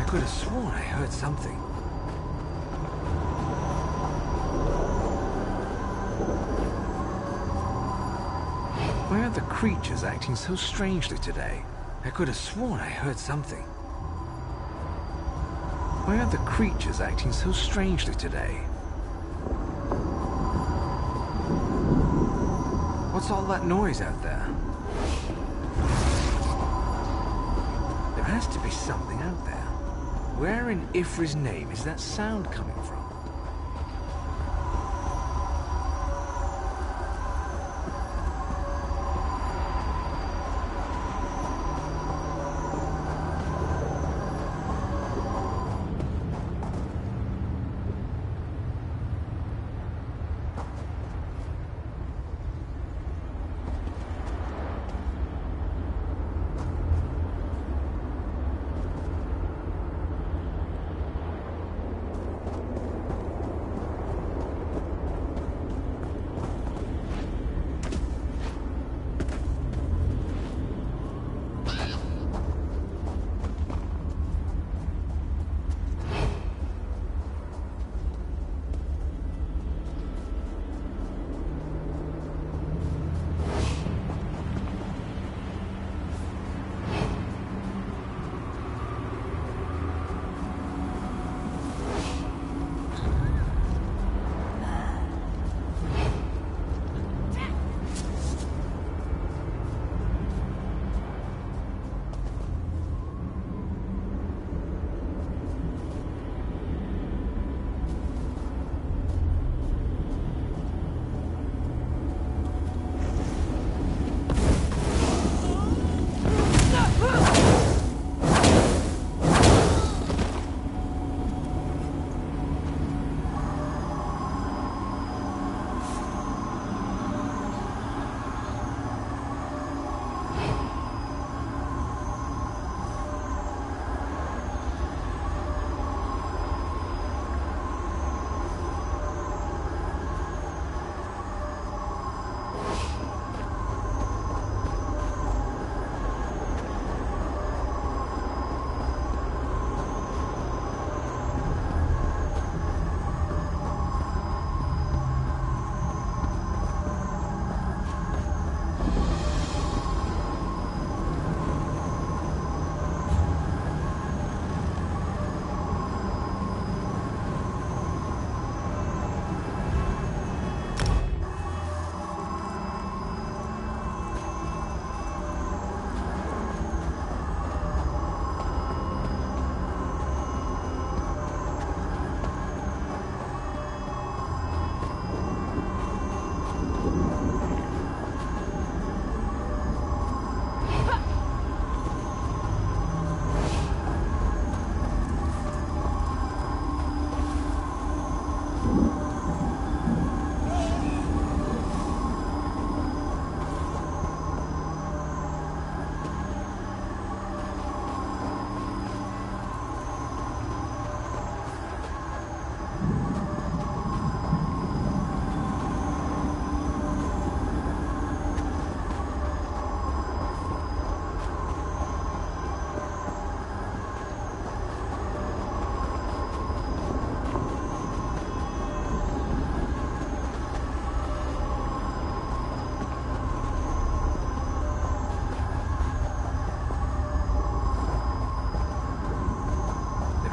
I could have sworn I heard something. Why are the creatures acting so strangely today? I could have sworn I heard something. Why are the creatures acting so strangely today? What's all that noise out there? There has to be something out there. Where in Ifri's name is that sound coming from?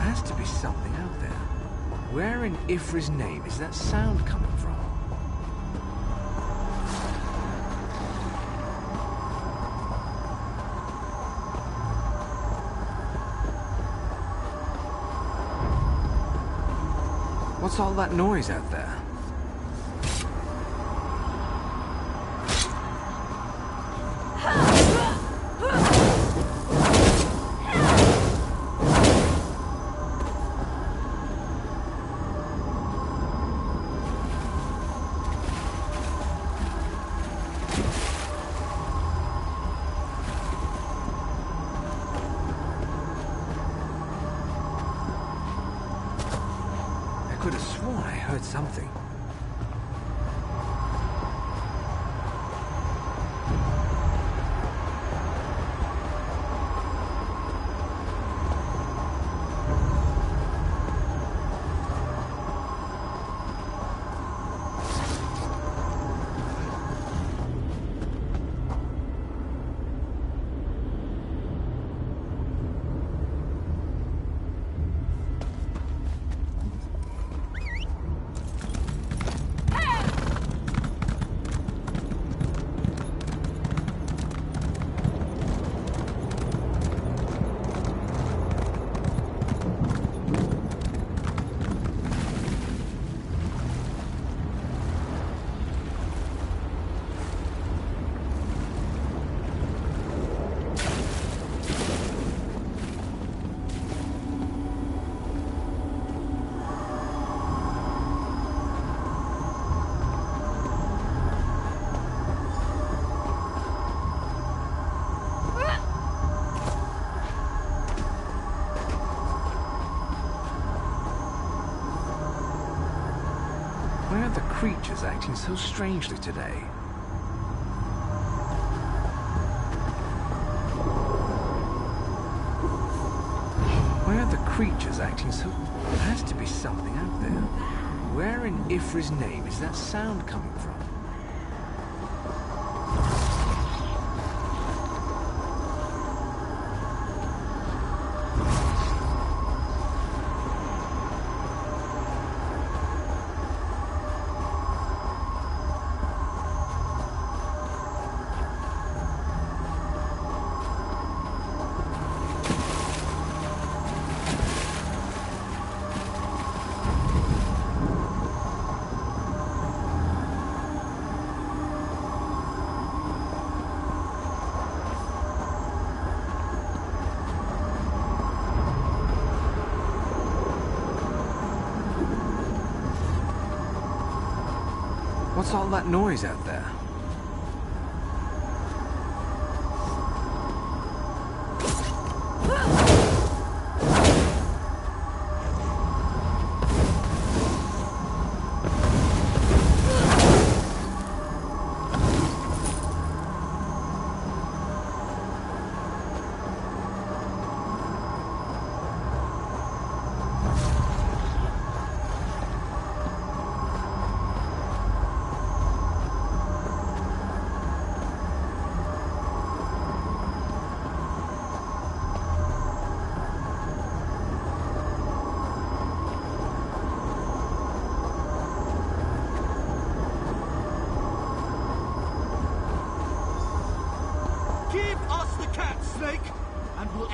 has to be something out there. Where in Ifri's name is that sound coming from? What's all that noise out there? I could have sworn I heard something. Why are the creatures acting so strangely today? Why are the creatures acting so... There has to be something out there. Where in Ifri's name is that sound coming from? What's all that noise out there?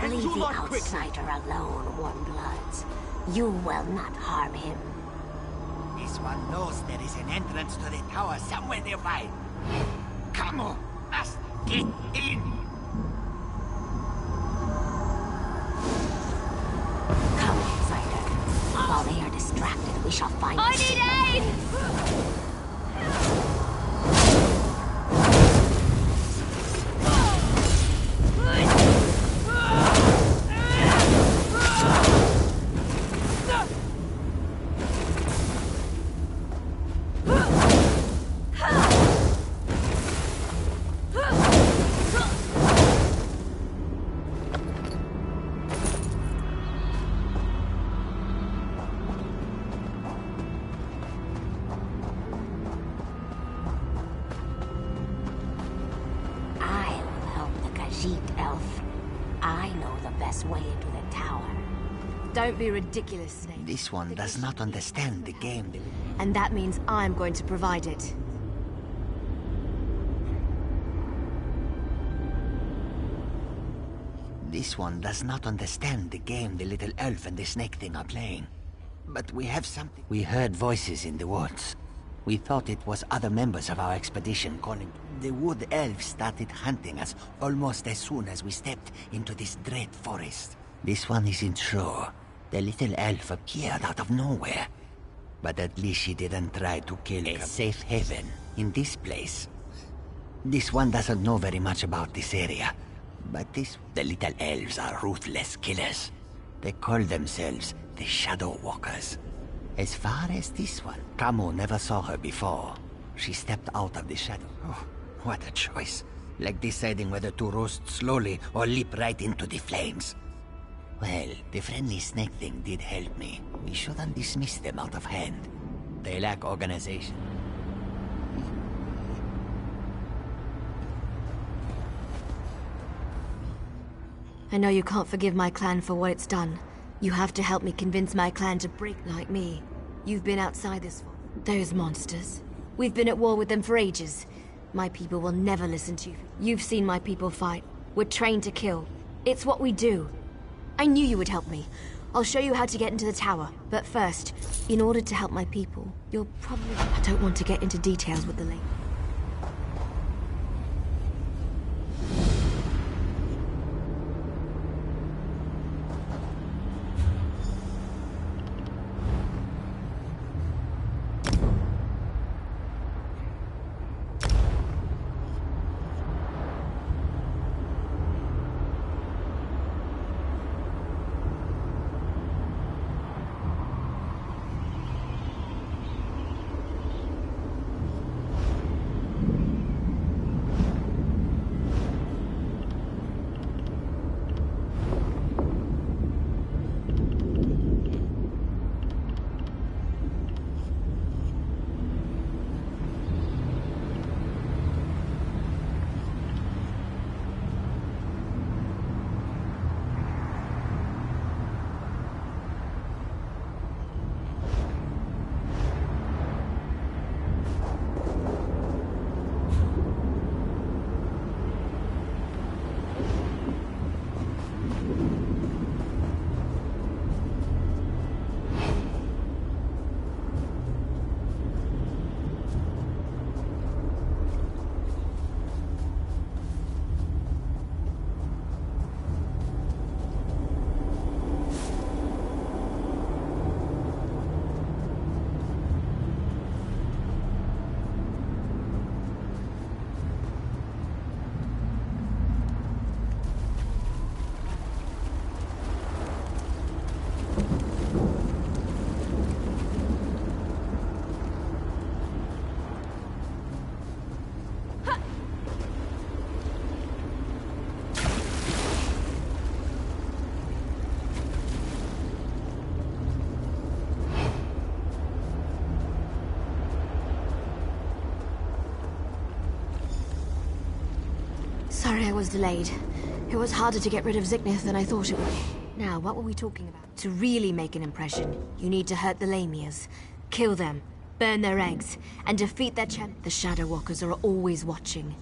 Leave the outsider alone, Warmbloods. You will not harm him. This one knows there is an entrance to the tower somewhere nearby. Come on, must get in. Come, outsider. While they are distracted, we shall find I need aid! Elf. I know the best way into the tower. Don't be ridiculous, Snake. This one does not understand the game. And that means I'm going to provide it. This one does not understand the game the little elf and the snake thing are playing. But we have something. We heard voices in the woods. We thought it was other members of our expedition calling. The wood elves started hunting us almost as soon as we stepped into this dread forest. This one isn't sure. The little elf appeared out of nowhere. But at least she didn't try to kill a safe haven in this place. This one doesn't know very much about this area. But the little elves are ruthless killers. They call themselves the Shadow Walkers. As far as this one, Kamo never saw her before. She stepped out of the shadow. Oh, what a choice. Like deciding whether to roast slowly or leap right into the flames. Well, the friendly snake thing did help me. We shouldn't dismiss them out of hand. They lack organization. I know you can't forgive my clan for what it's done. You have to help me convince my clan to break like me. You've been outside this for those monsters. We've been at war with them for ages. My people will never listen to you. You've seen my people fight. We're trained to kill. It's what we do. I knew you would help me. I'll show you how to get into the tower. But first, in order to help my people, you'll probably... I don't want to get into details with the lady. Sorry I was delayed. It was harder to get rid of Ziknith than I thought it would be. Now, what were we talking about? To really make an impression, you need to hurt the Lamias. Kill them, burn their eggs, and defeat their champ. The Shadow Walkers are always watching.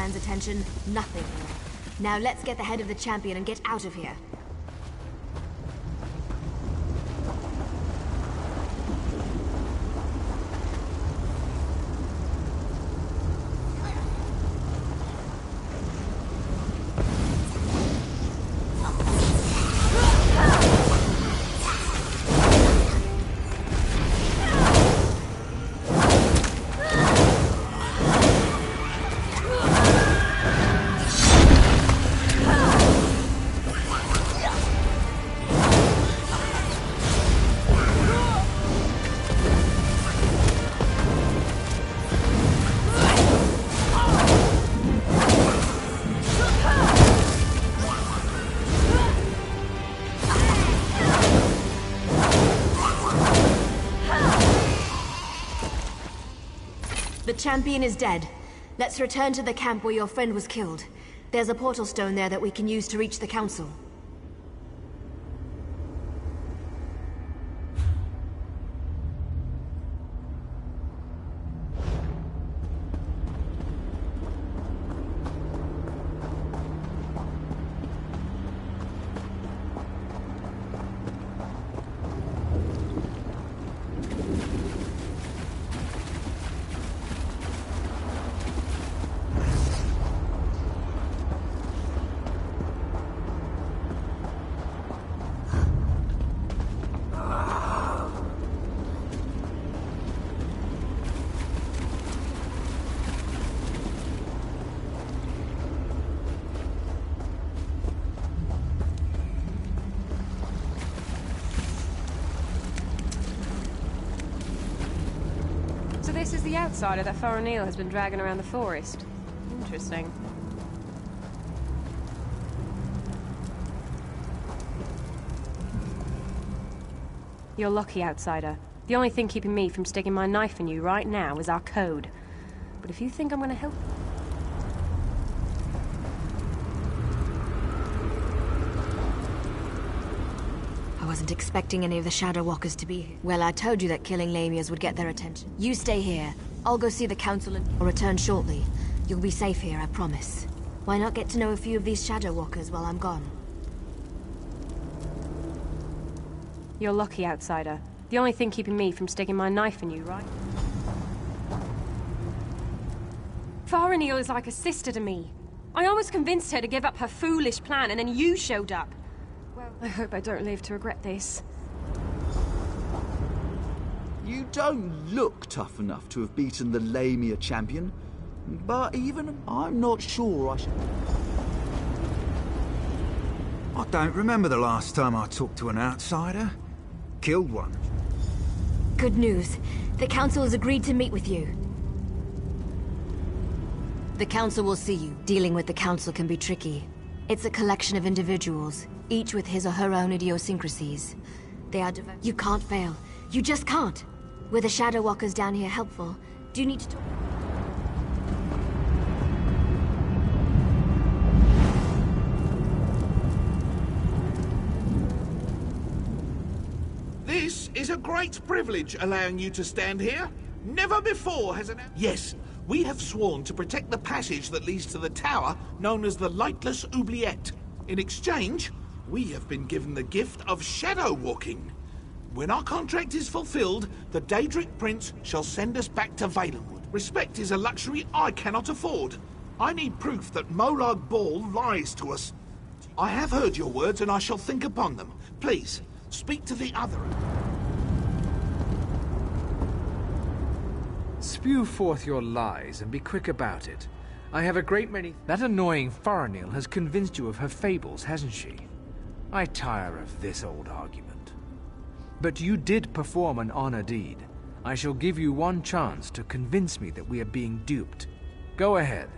clan's attention, nothing more. Now let's get the head of the champion and get out of here. The champion is dead. Let's return to the camp where your friend was killed. There's a portal stone there that we can use to reach the council. This is the outsider that Faranil has been dragging around the forest. Interesting. You're lucky, outsider. The only thing keeping me from sticking my knife in you right now is our code. But if you think I'm gonna help... I wasn't expecting any of the Shadow Walkers to be here. Well, I told you that killing Lamias would get their attention. You stay here. I'll go see the council and I'll return shortly. You'll be safe here, I promise. Why not get to know a few of these Shadow Walkers while I'm gone? You're lucky, outsider. The only thing keeping me from sticking my knife in you, right? Faranil is like a sister to me. I almost convinced her to give up her foolish plan, and then you showed up. Well, I hope I don't live to regret this. You don't look tough enough to have beaten the Lamia champion, but even I'm not sure I should... I don't remember the last time I talked to an outsider. Killed one. Good news. The council has agreed to meet with you. The council will see you. Dealing with the council can be tricky. It's a collection of individuals, each with his or her own idiosyncrasies. They are You can't fail. You just can't. Were the Shadow Walkers down here helpful? Do you need to talk? This is a great privilege allowing you to stand here. Never before has an... Yes, we have sworn to protect the passage that leads to the tower known as the Lightless Oubliette. In exchange, we have been given the gift of shadow walking. When our contract is fulfilled, the Daedric Prince shall send us back to Valenwood. Respect is a luxury I cannot afford. I need proof that Molag Bal lies to us. I have heard your words and I shall think upon them. Please, speak to the other. Spew forth your lies and be quick about it. I have a great many... That annoying Faranil has convinced you of her fables, hasn't she? I tire of this old argument. But you did perform an honor deed. I shall give you one chance to convince me that we are being duped. Go ahead.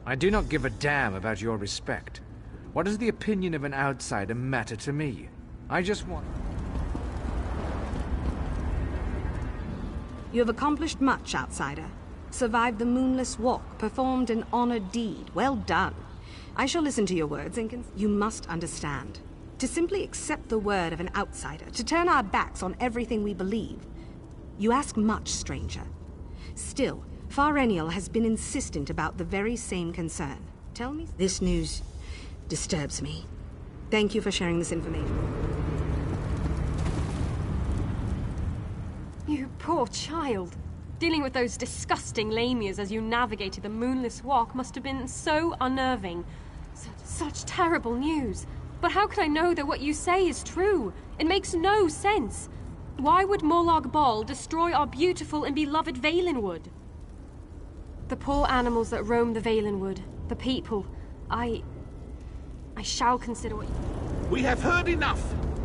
I do not give a damn about your respect. What does the opinion of an outsider matter to me? I just want... You have accomplished much, outsider. Survived the moonless walk, performed an honored deed. Well done. I shall listen to your words and you must understand. To simply accept the word of an outsider, to turn our backs on everything we believe. You ask much, stranger. Still, Farennial has been insistent about the very same concern. Tell me, this news disturbs me. Thank you for sharing this information. You poor child. Dealing with those disgusting lamias as you navigated the Moonless Walk must have been so unnerving. Such terrible news. But how can I know that what you say is true? It makes no sense. Why would Molag Bal destroy our beautiful and beloved Valenwood? The poor animals that roam the Valenwood, the people, I shall consider what you... We have heard enough.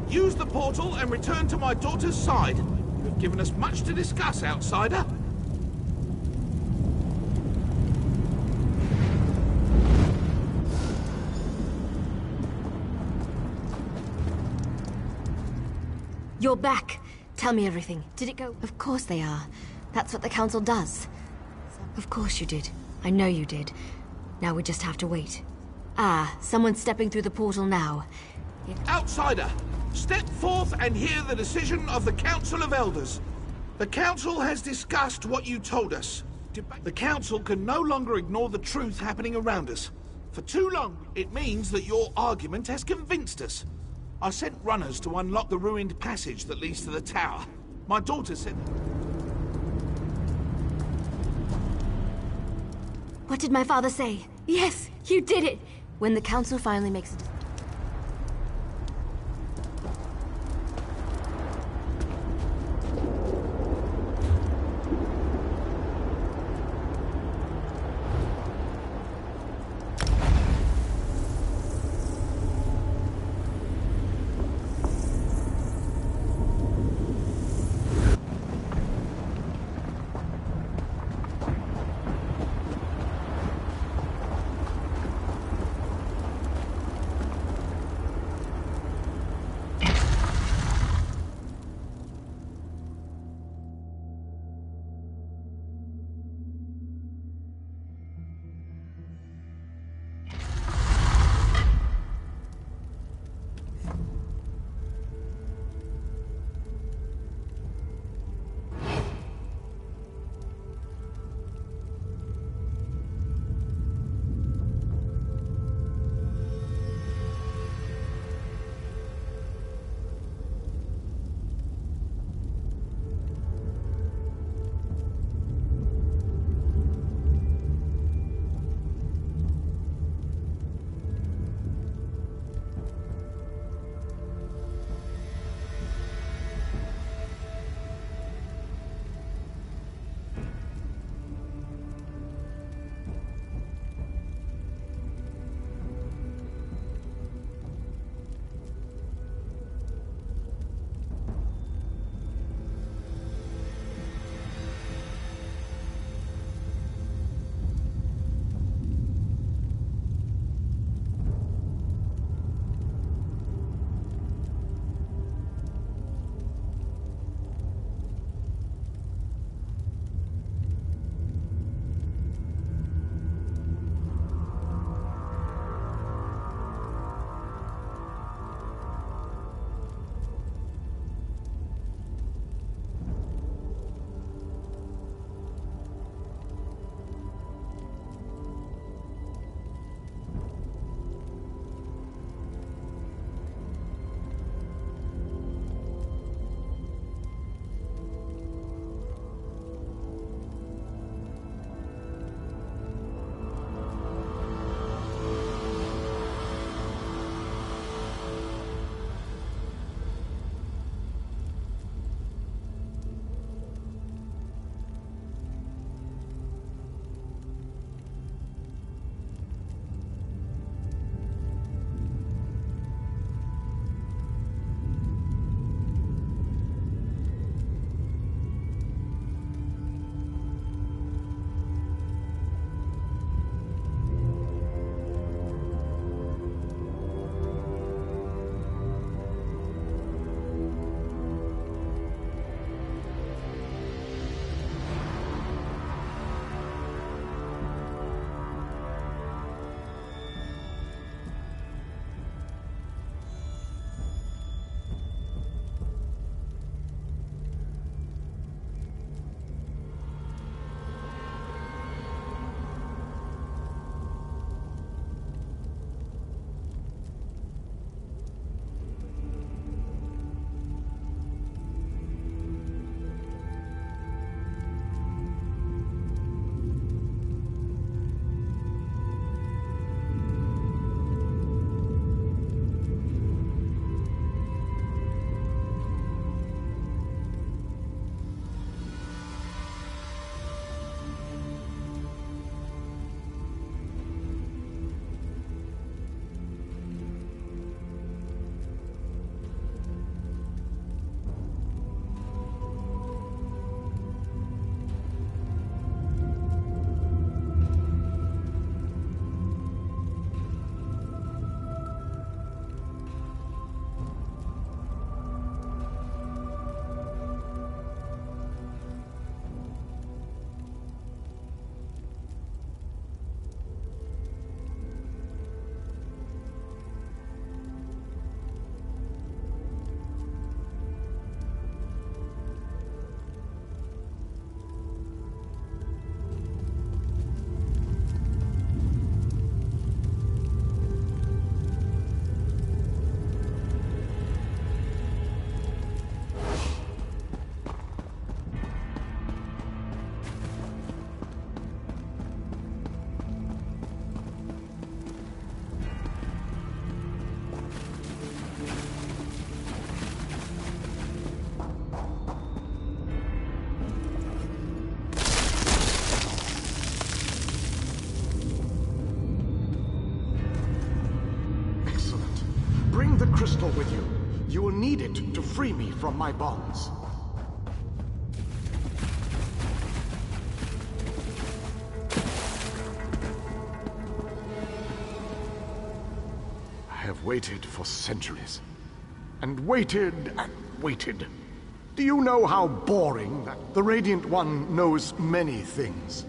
Use the portal and return to my daughter's side. You have given us much to discuss, outsider. You're back. Tell me everything. Did it go? Of course they are. That's what the Council does. Of course you did. I know you did. Now we just have to wait. Ah, someone's stepping through the portal now. Outsider, step forth and hear the decision of the Council of Elders. The Council has discussed what you told us. The Council can no longer ignore the truth happening around us. For too long, it means that your argument has convinced us. I sent runners to unlock the ruined passage that leads to the tower. My daughter said... What did my father say? Yes, you did it! When the Council finally makes a decision. the crystal with you. You will need it to free me from my bonds. I have waited for centuries. And waited and waited. Do you know how boring that the Radiant One knows many things?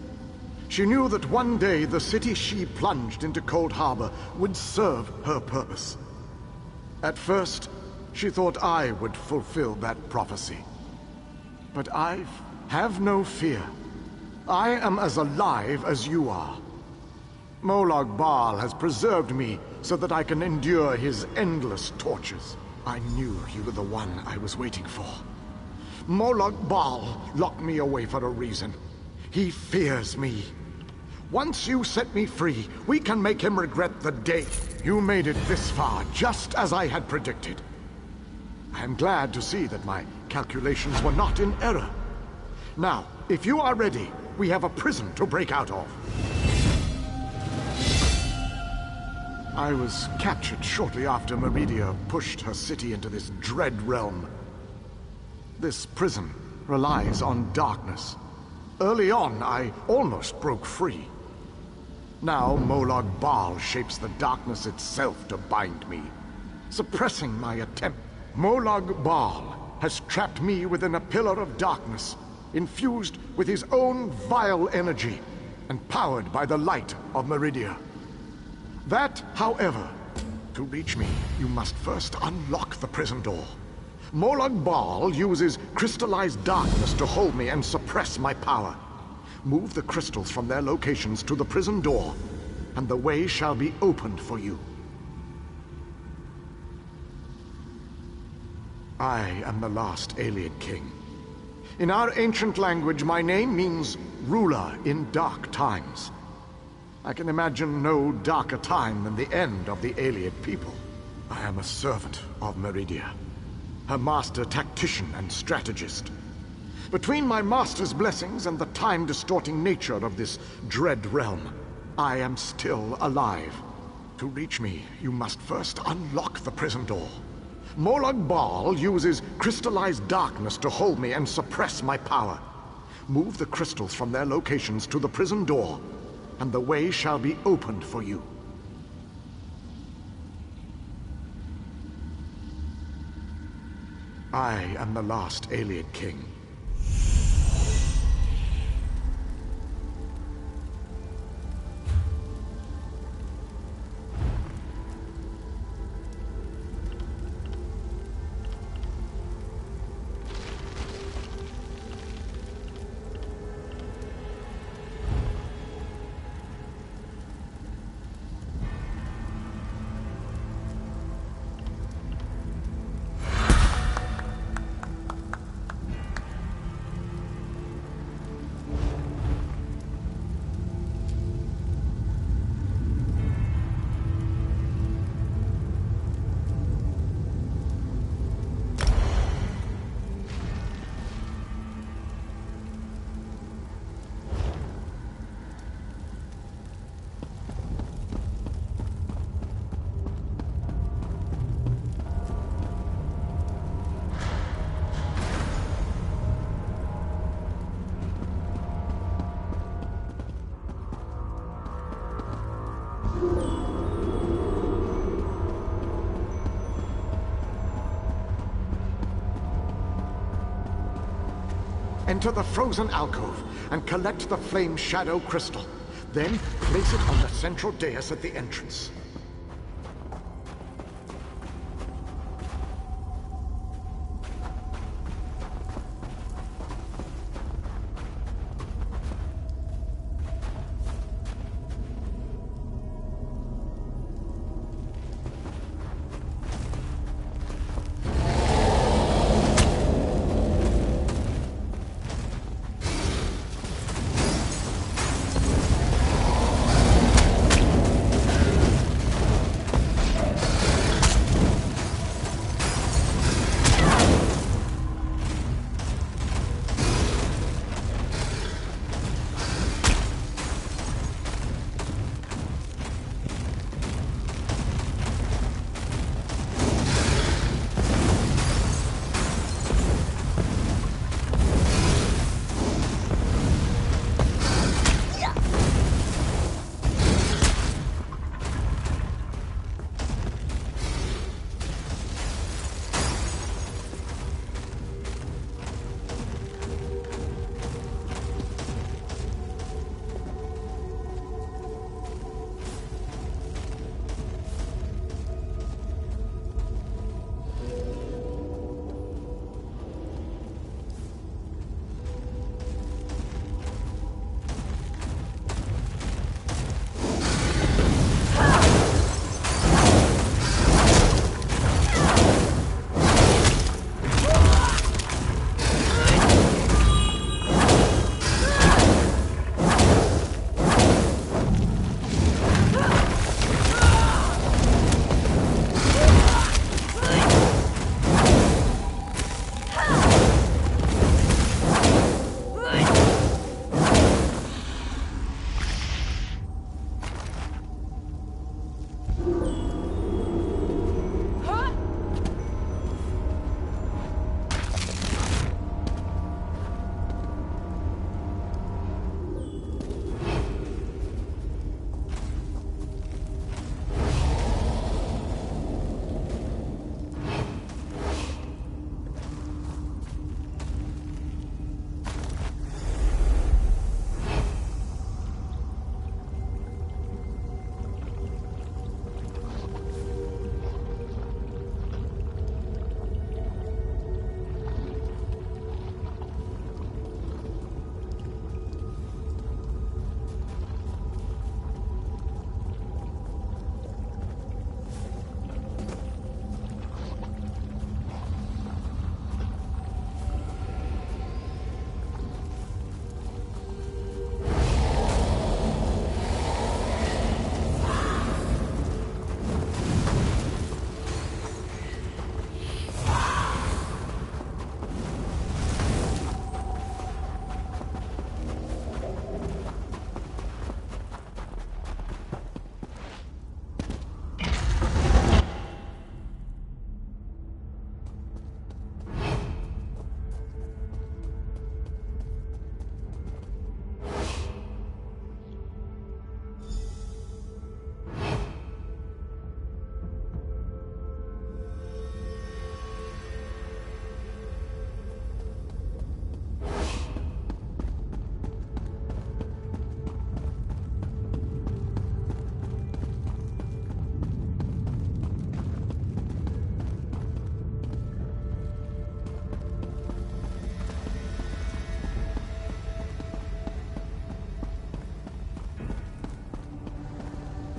She knew that one day the city she plunged into Cold Harbor would serve her purpose. At first, she thought I would fulfill that prophecy. But have no fear. I am as alive as you are. Molag Bal has preserved me so that I can endure his endless tortures. I knew you were the one I was waiting for. Molag Bal locked me away for a reason. He fears me. Once you set me free, we can make him regret the day you made it this far, just as I had predicted. I am glad to see that my calculations were not in error. Now, if you are ready, we have a prison to break out of. I was captured shortly after Meridia pushed her city into this dread realm. This prison relies on darkness. Early on, I almost broke free. Now, Molag Bal shapes the darkness itself to bind me, suppressing my attempt. Molag Bal has trapped me within a pillar of darkness, infused with his own vile energy, and powered by the light of Meridia. That, however, to reach me, you must first unlock the prison door. Molag Bal uses crystallized darkness to hold me and suppress my power. Move the crystals from their locations to the prison door, and the way shall be opened for you. I am the last alien king. In our ancient language, my name means ruler in dark times. I can imagine no darker time than the end of the alien people. I am a servant of Meridia, her master tactician and strategist. Between my master's blessings and the time-distorting nature of this dread realm, I am still alive. To reach me, you must first unlock the prison door. Molag Bal uses crystallized darkness to hold me and suppress my power. Move the crystals from their locations to the prison door, and the way shall be opened for you. I am the last alien king. Enter the frozen alcove and collect the flame shadow crystal. Then place it on the central dais at the entrance.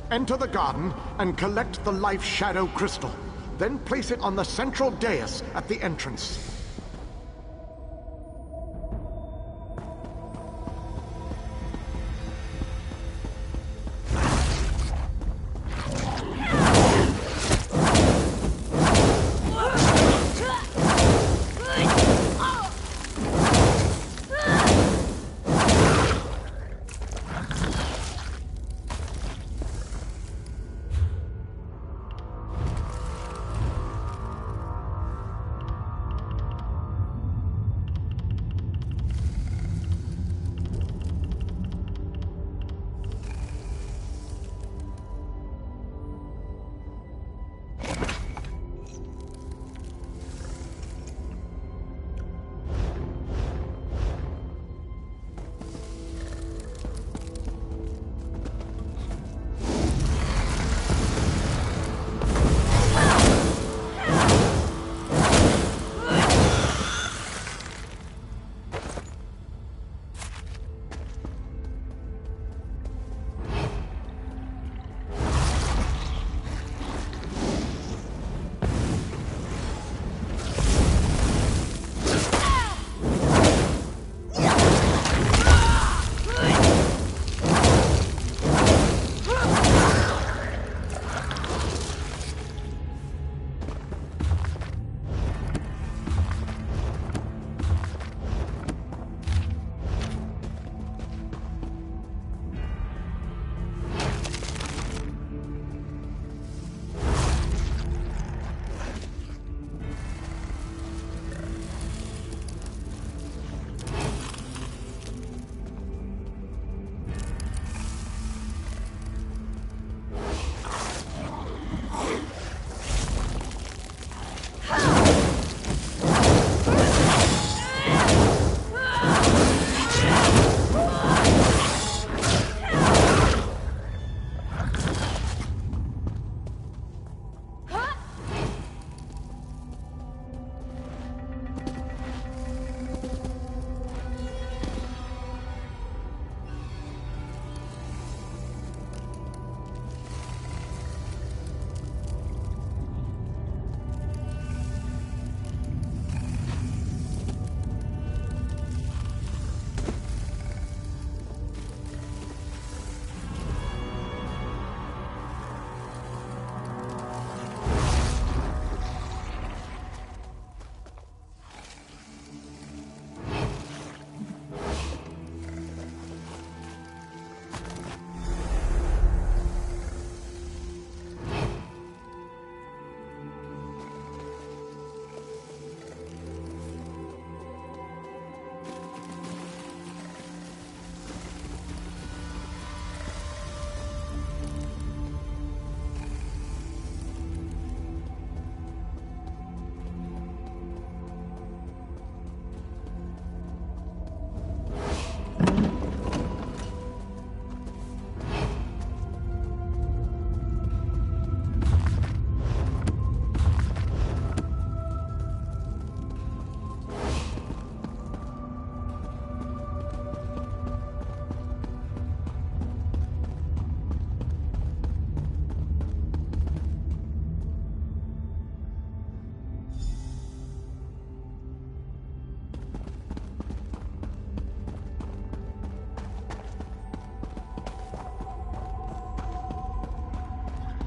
Enter the garden and collect the Life Shadow Crystal. Then place it on the central dais at the entrance.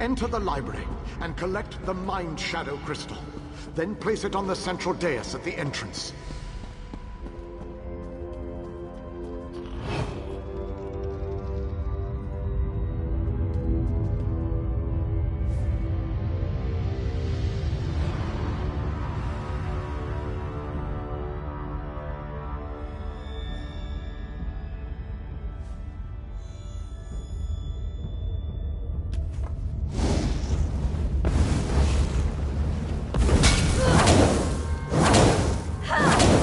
Enter the library and collect the Mind Shadow Crystal. Then place it on the central dais at the entrance. Ha!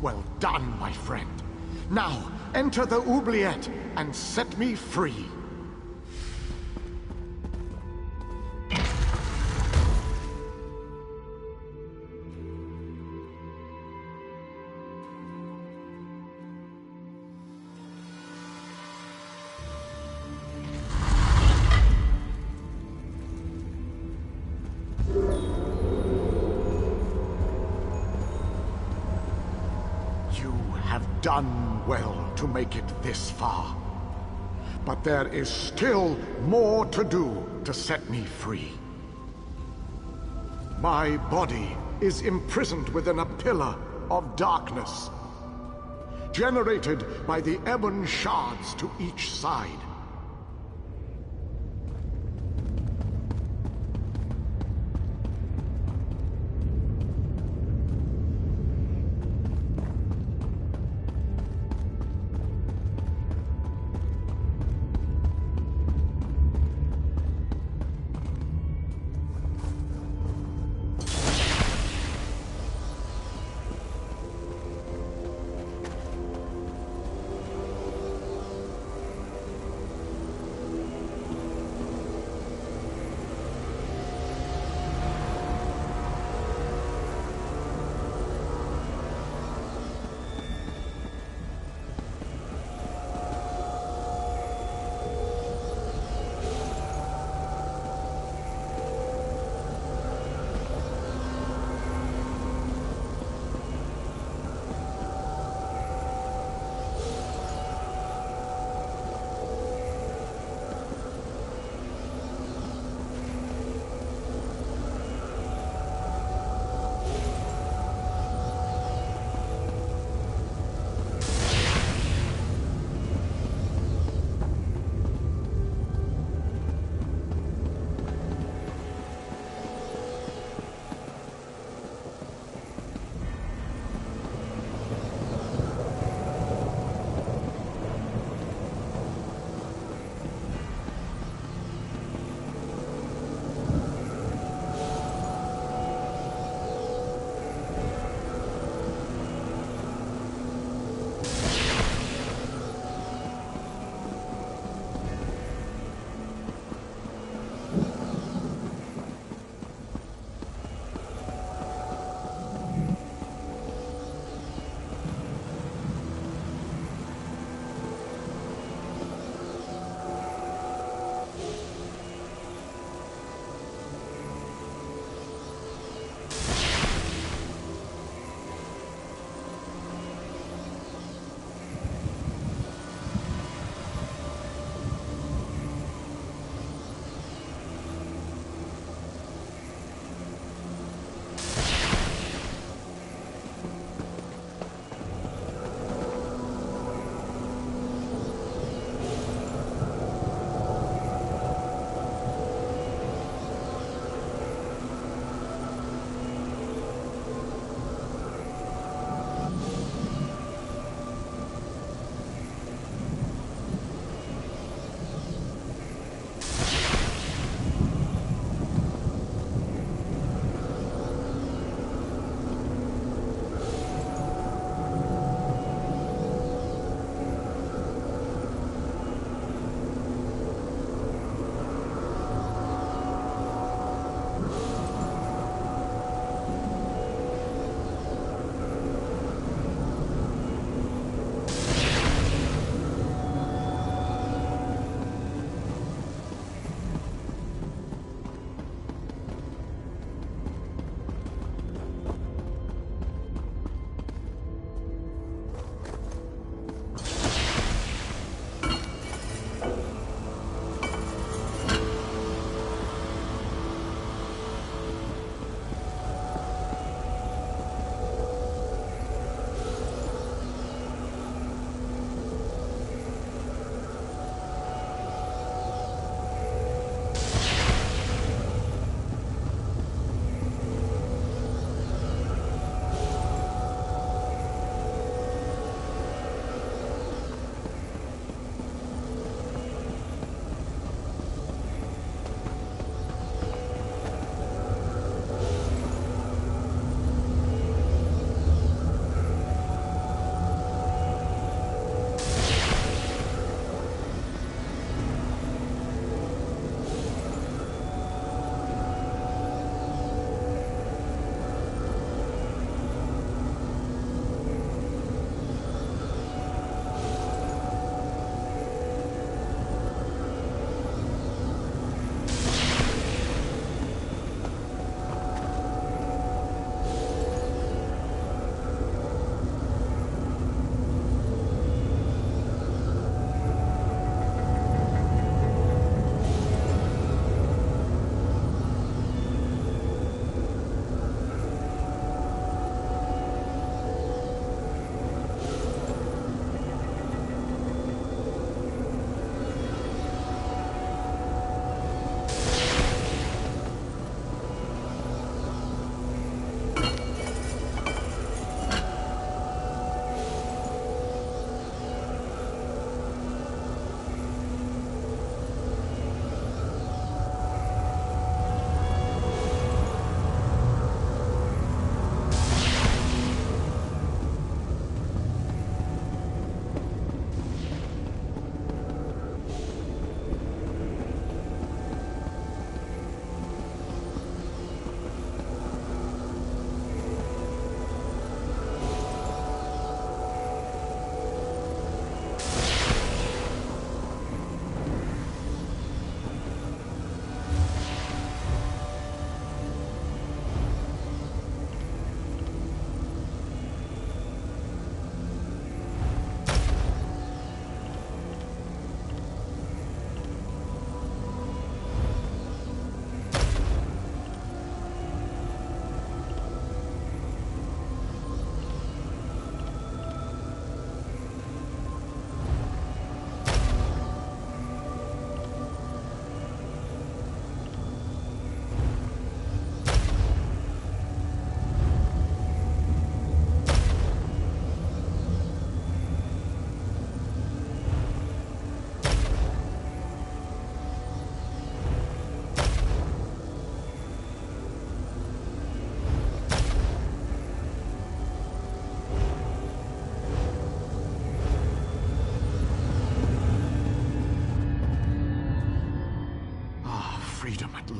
Well done, my friend. Now, enter the oubliette and set me free. Done well to make it this far. But there is still more to do to set me free. My body is imprisoned within a pillar of darkness, generated by the ebon shards to each side.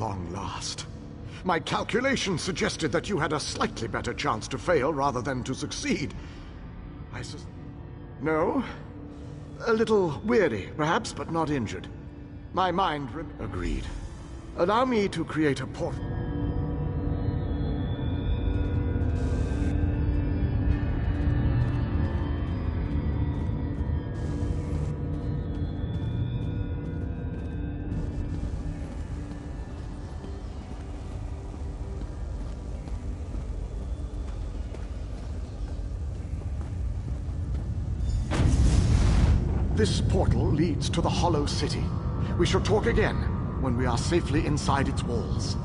long last. My calculations suggested that you had a slightly better chance to fail rather than to succeed. No? A little weary, perhaps, but not injured. My mind agreed. Allow me to create a portal. This portal leads to the Hollow City. We shall talk again when we are safely inside its walls.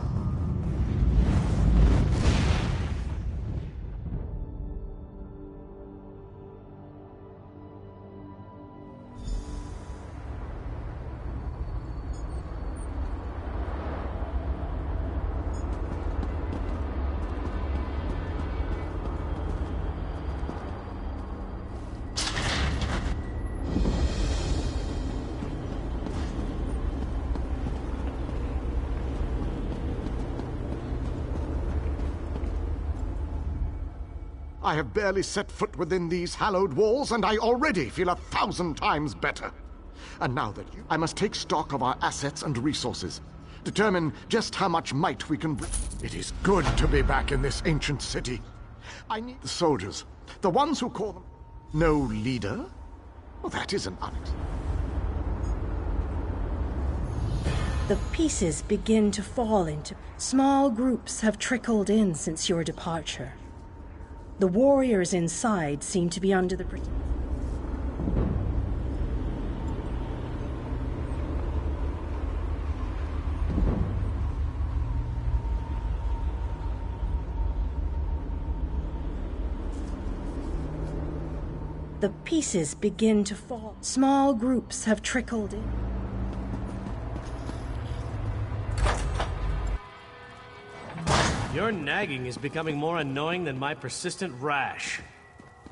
I have barely set foot within these hallowed walls, and I already feel 1,000 times better. And now that I must take stock of our assets and resources, determine just how much might we can bring. It is good to be back in this ancient city. I need the soldiers, the ones who call them no leader? Well, that is an The pieces begin to fall into... Small groups have trickled in since your departure. The warriors inside seem to be under the... The pieces begin to fall. Small groups have trickled in. Your nagging is becoming more annoying than my persistent rash.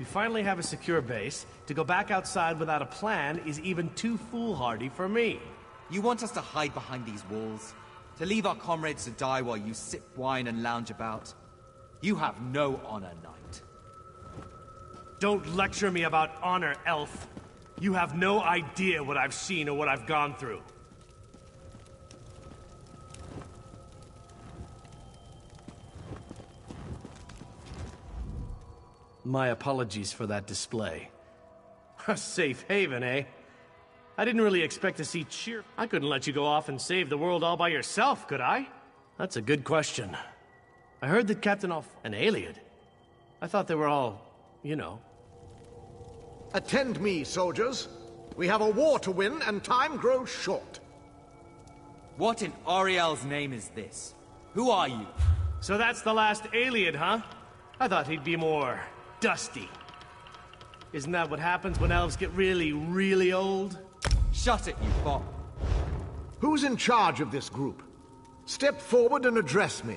We finally have a secure base. To go back outside without a plan is even too foolhardy for me. You want us to hide behind these walls? To leave our comrades to die while you sip wine and lounge about? You have no honor, knight. Don't lecture me about honor, elf. You have no idea what I've seen or what I've gone through. My apologies for that display. A safe haven, eh? I didn't really expect to see cheer. I couldn't let you go off and save the world all by yourself, could I? That's a good question. I heard that Captain an Iliad. I thought they were all, you know. Attend me, soldiers. We have a war to win, and time grows short. What in Ariel's name is this? Who are you? So that's the last Iliad, huh? I thought he'd be more... dusty. Isn't that what happens when elves get really, really old? Shut it, you fop. Who's in charge of this group? Step forward and address me.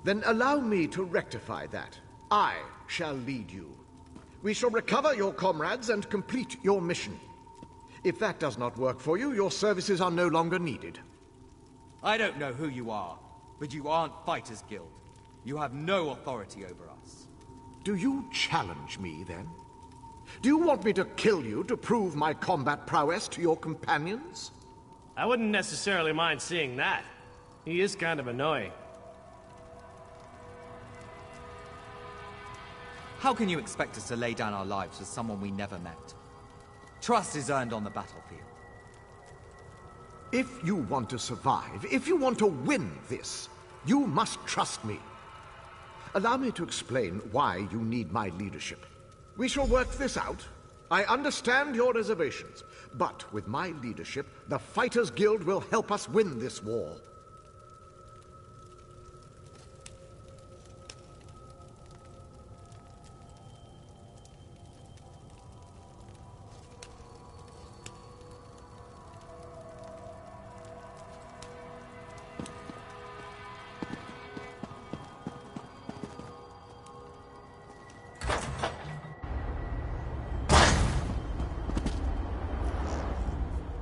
Then allow me to rectify that. I shall lead you. We shall recover your comrades and complete your mission. If that does not work for you, your services are no longer needed. I don't know who you are, but you aren't Fighters Guild. You have no authority over us. Do you challenge me, then? Do you want me to kill you to prove my combat prowess to your companions? I wouldn't necessarily mind seeing that. He is kind of annoying. How can you expect us to lay down our lives for someone we never met? Trust is earned on the battlefield. If you want to survive, if you want to win this, you must trust me. Allow me to explain why you need my leadership. We shall work this out. I understand your reservations, but with my leadership, the Fighters Guild will help us win this war.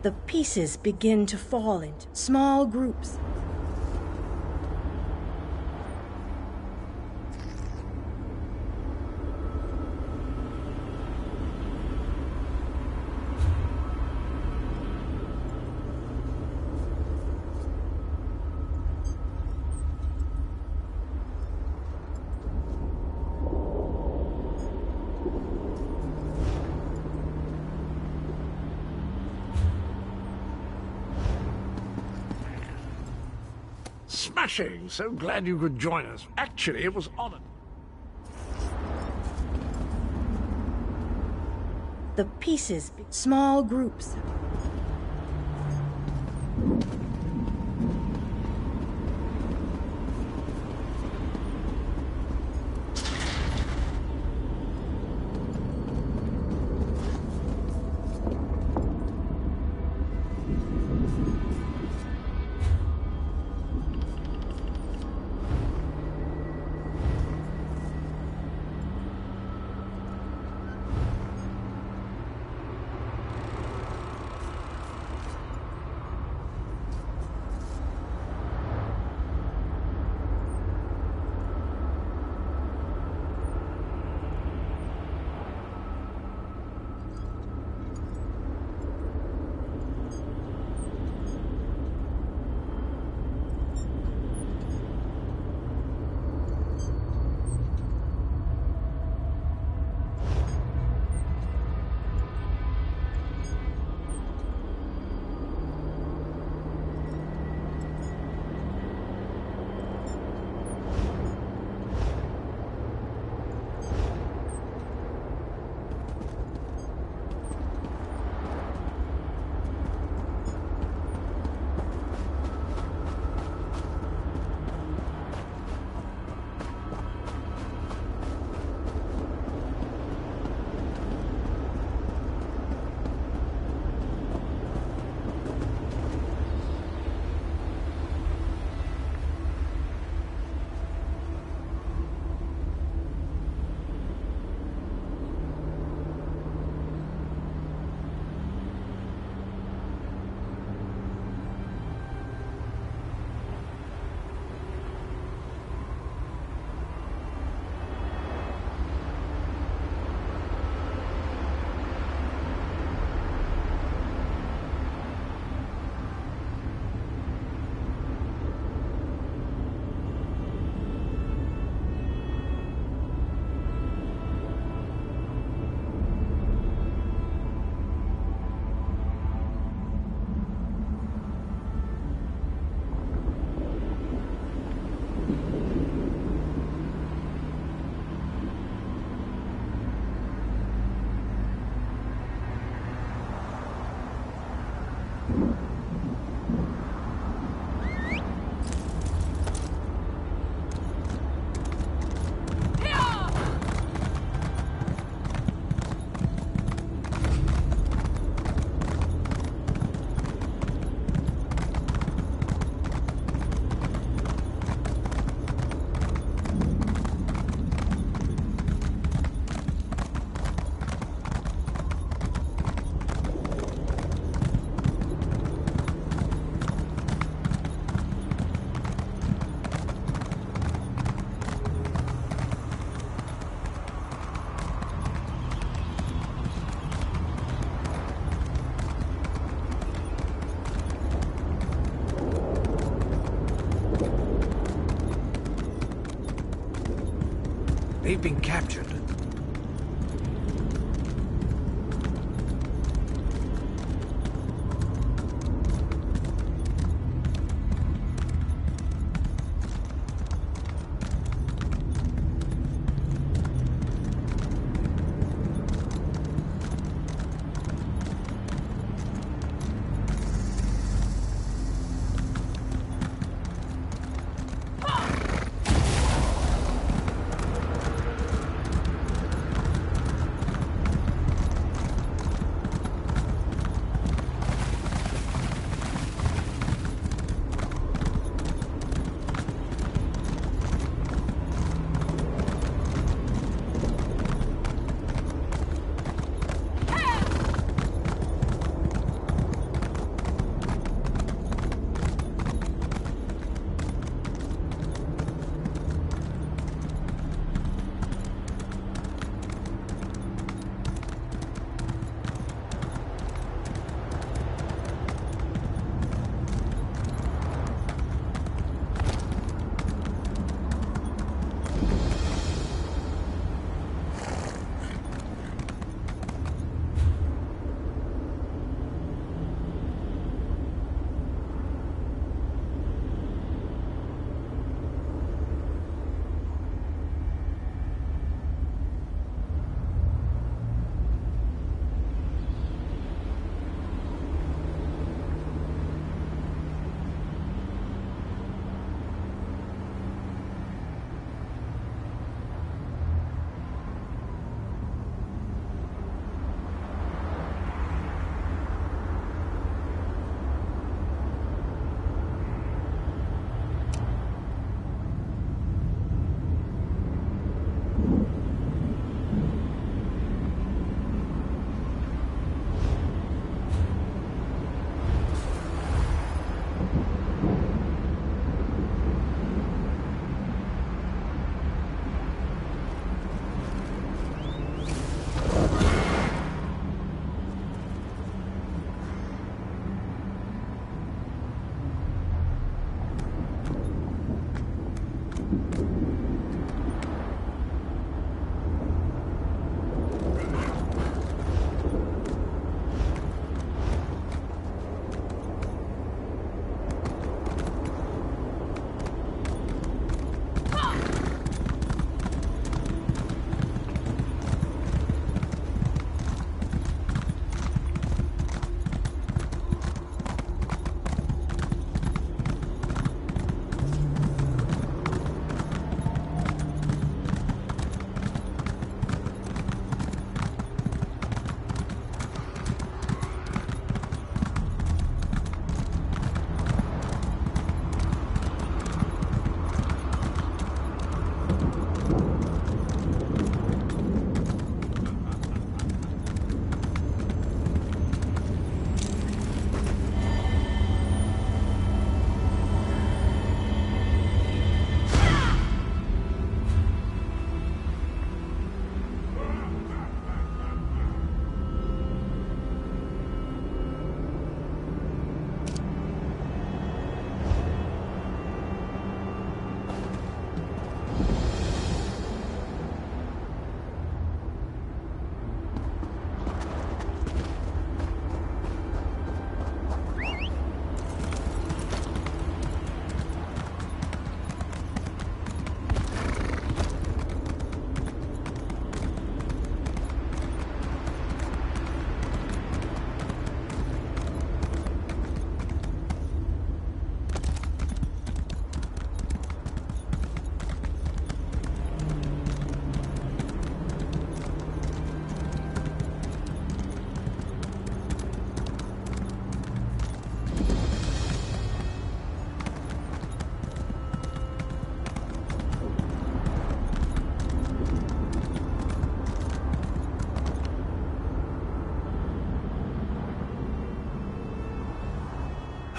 The pieces begin to fall into small groups. Smashing! So glad you could join us. Actually, it was honored. The pieces, small groups. They've been captured.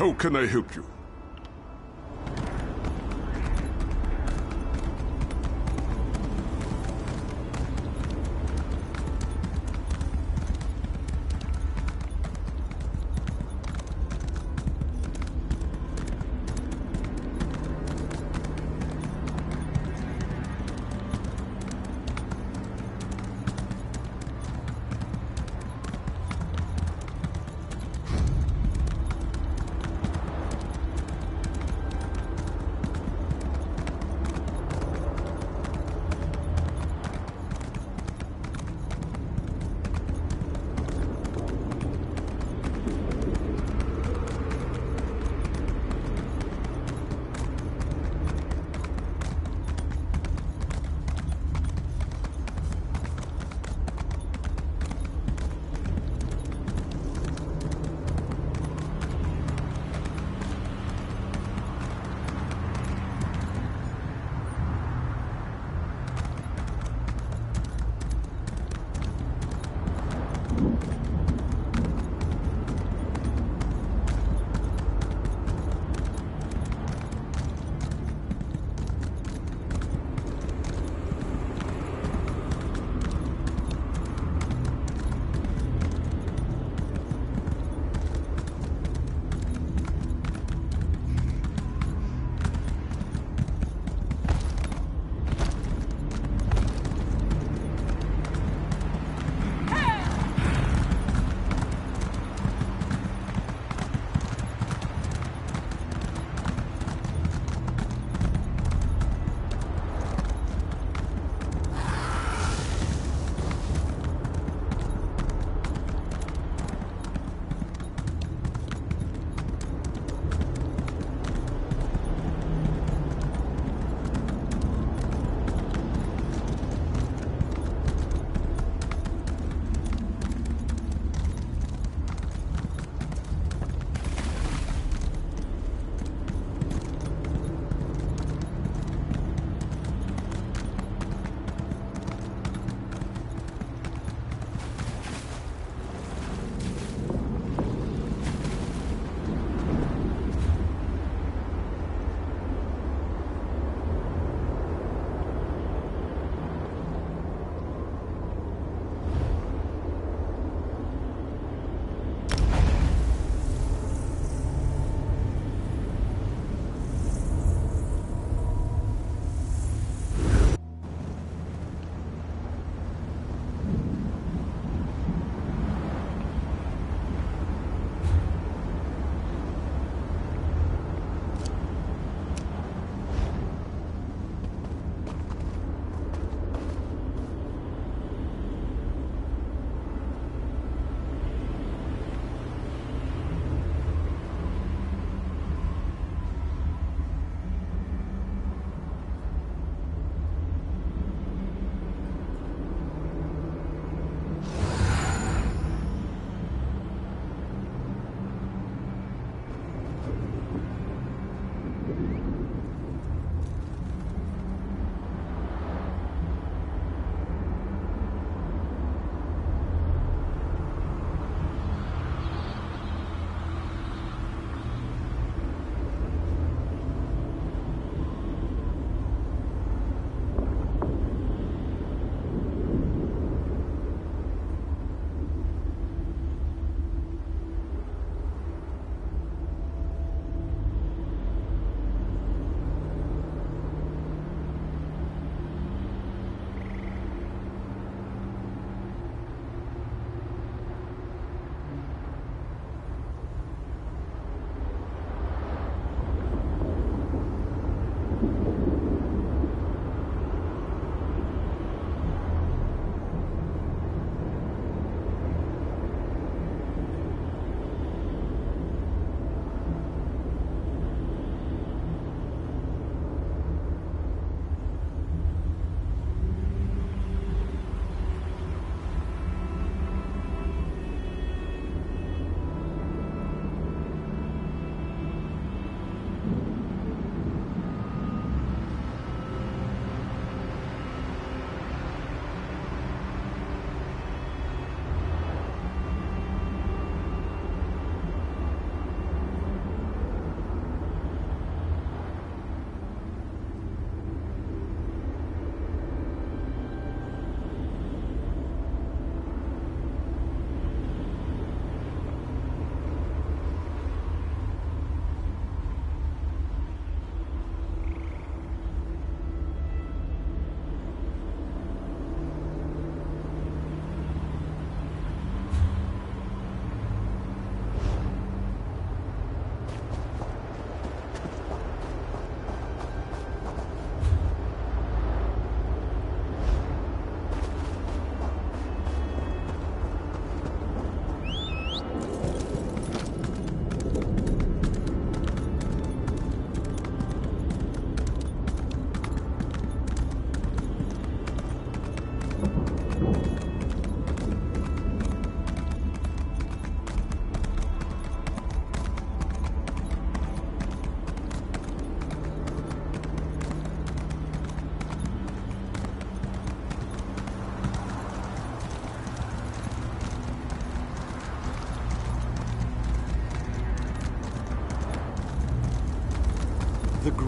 How can I help you?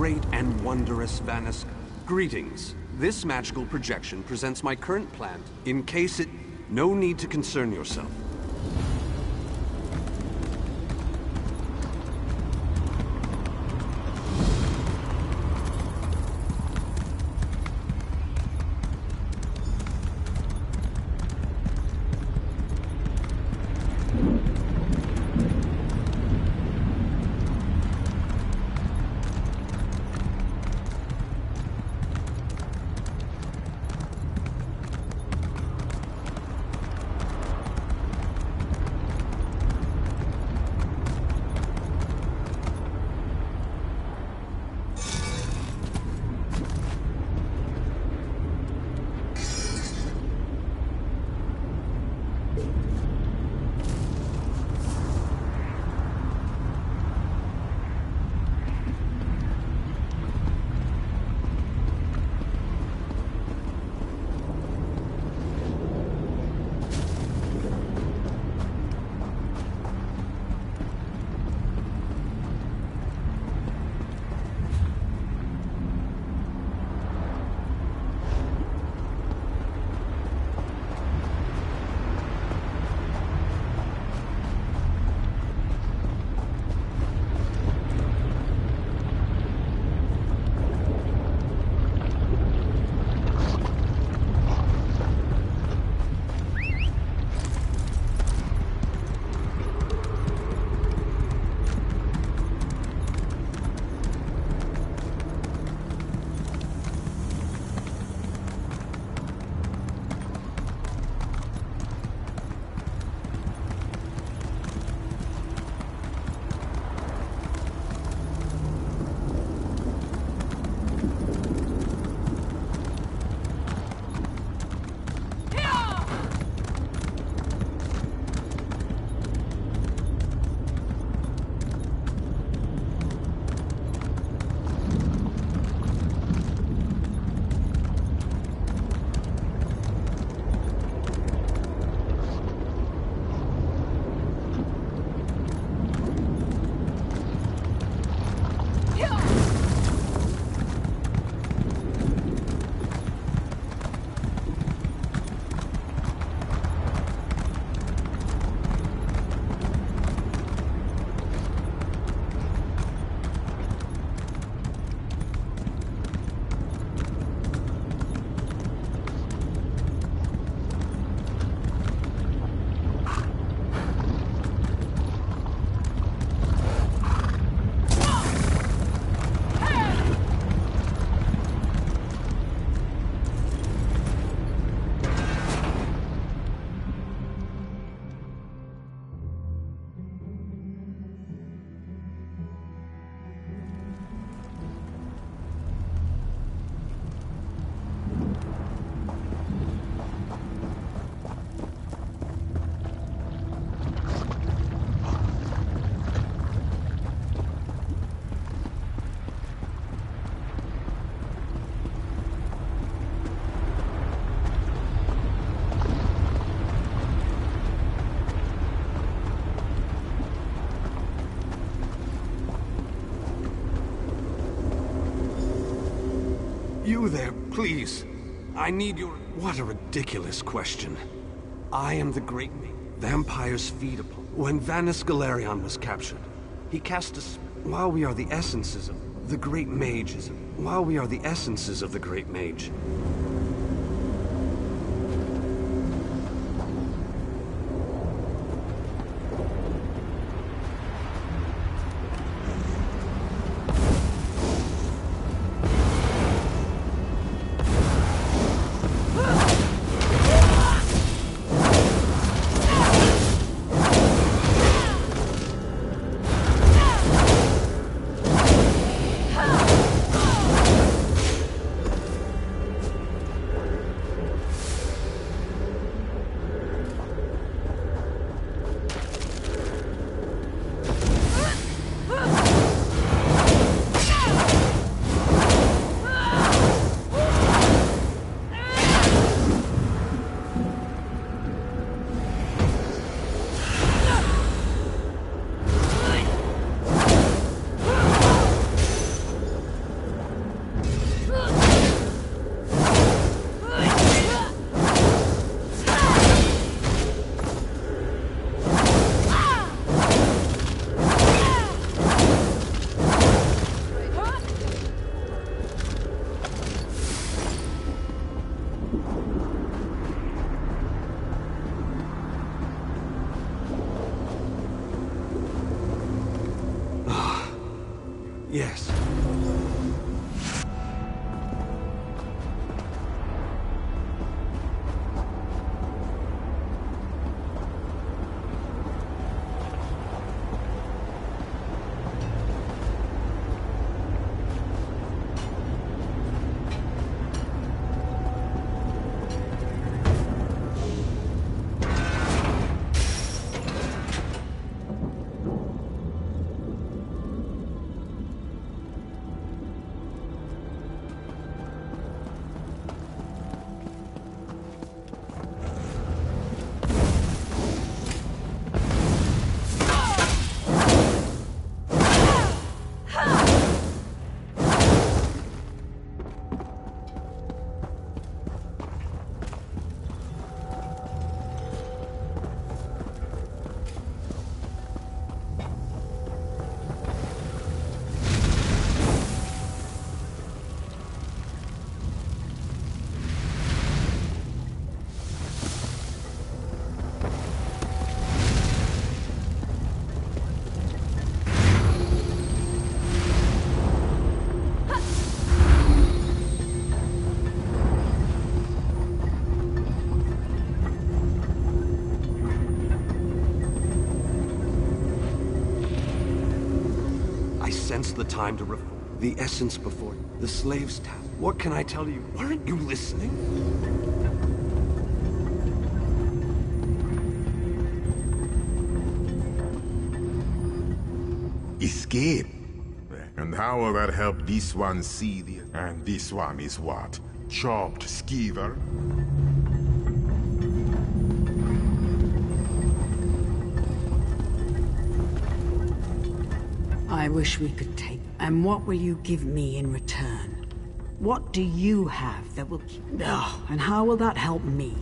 great and wondrous Vanisk. Greetings. This magical projection presents my current plan. In case it... No need to concern yourself. You there, please. I need your... What a ridiculous question. I am the great vampires feed upon. When Vanisk Galerion was captured, he cast us... While we are the essences of the great mages... While we are the essences of the great mage... represents the time to reform. The essence before the slave's task. What can I tell you? Aren't you listening? Escape? And how will that help this one see the... And this one is what? Chopped skeever? I wish we could take... And what will you give me in return? What do you have that will keep... Oh, and how will that help me?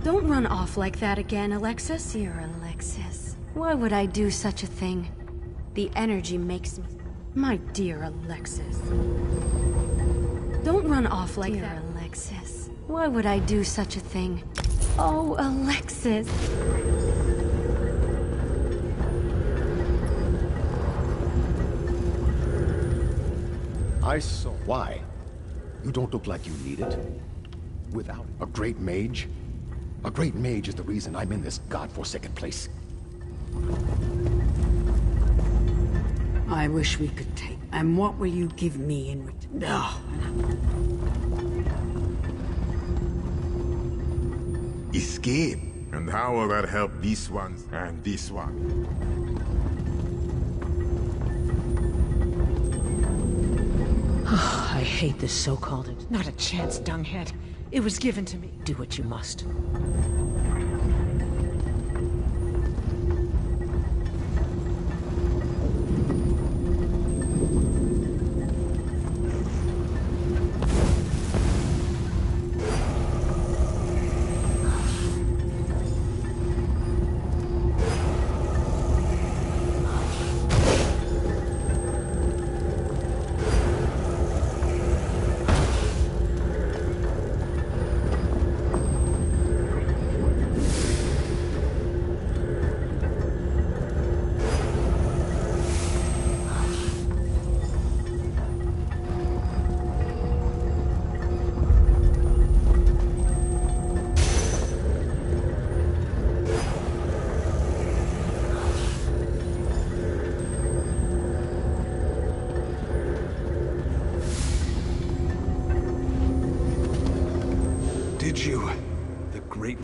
Don't run off like that again, Alexis. Dear Alexis, why would I do such a thing? The energy makes me... My dear Alexis. Don't run off like that. Dear Alexis, why would I do such a thing? Oh, Alexis. I saw. Why? You don't look like you need it. Without a great mage? A great mage is the reason I'm in this godforsaken place. I wish we could take... And what will you give me in return? Oh, Escape? And how will that help this one and this one? I hate this so-called... Not a chance, dunghead. It was given to me. Do what you must. Did you? The great...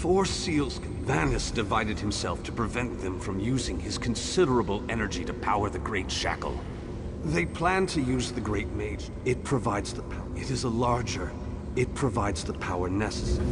4 seals. Vanus divided himself to prevent them from using his considerable energy to power the Great Shackle. They plan to use the Great Mage. It provides the power. It is a larger. It provides the power necessary.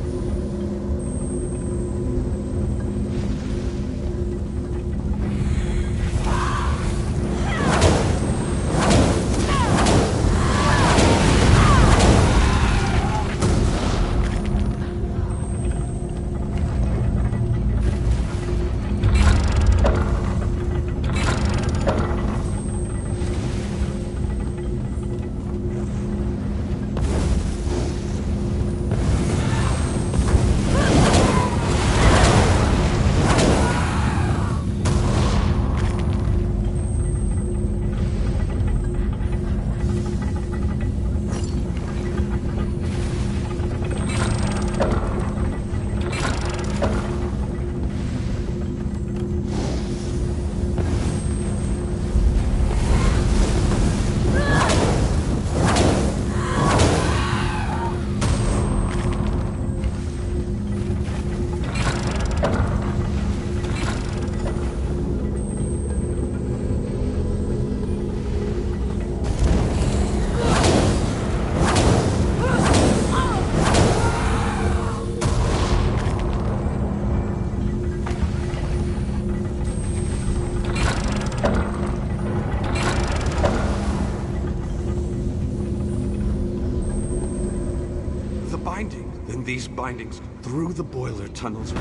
These bindings through the boiler tunnels.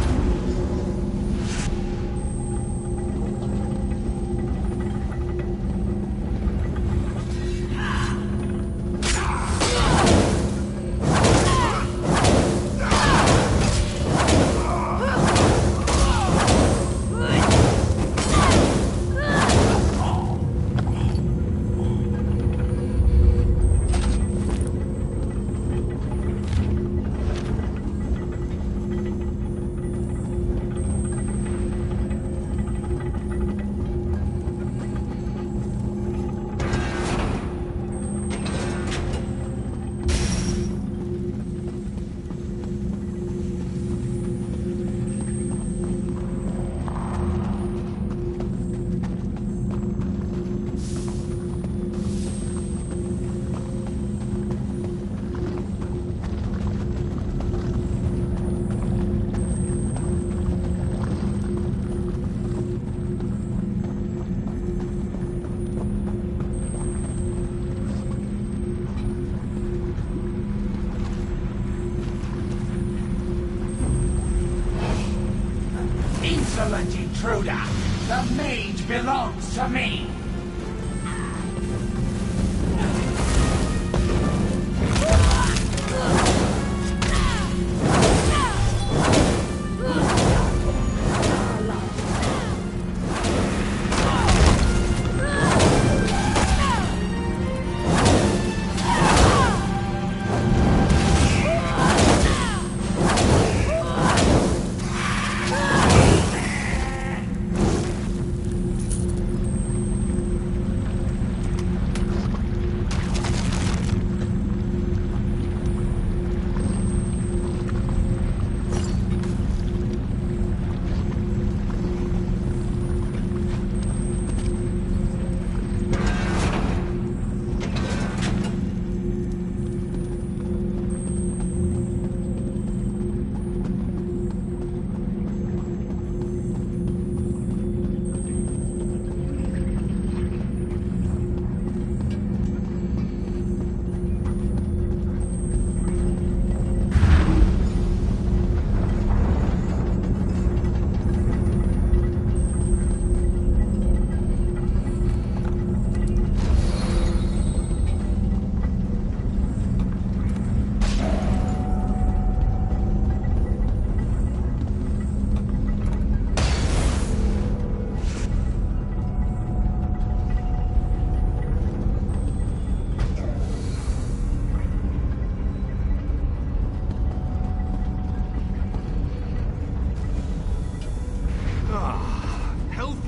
Insolent intruder! The mage belongs to me!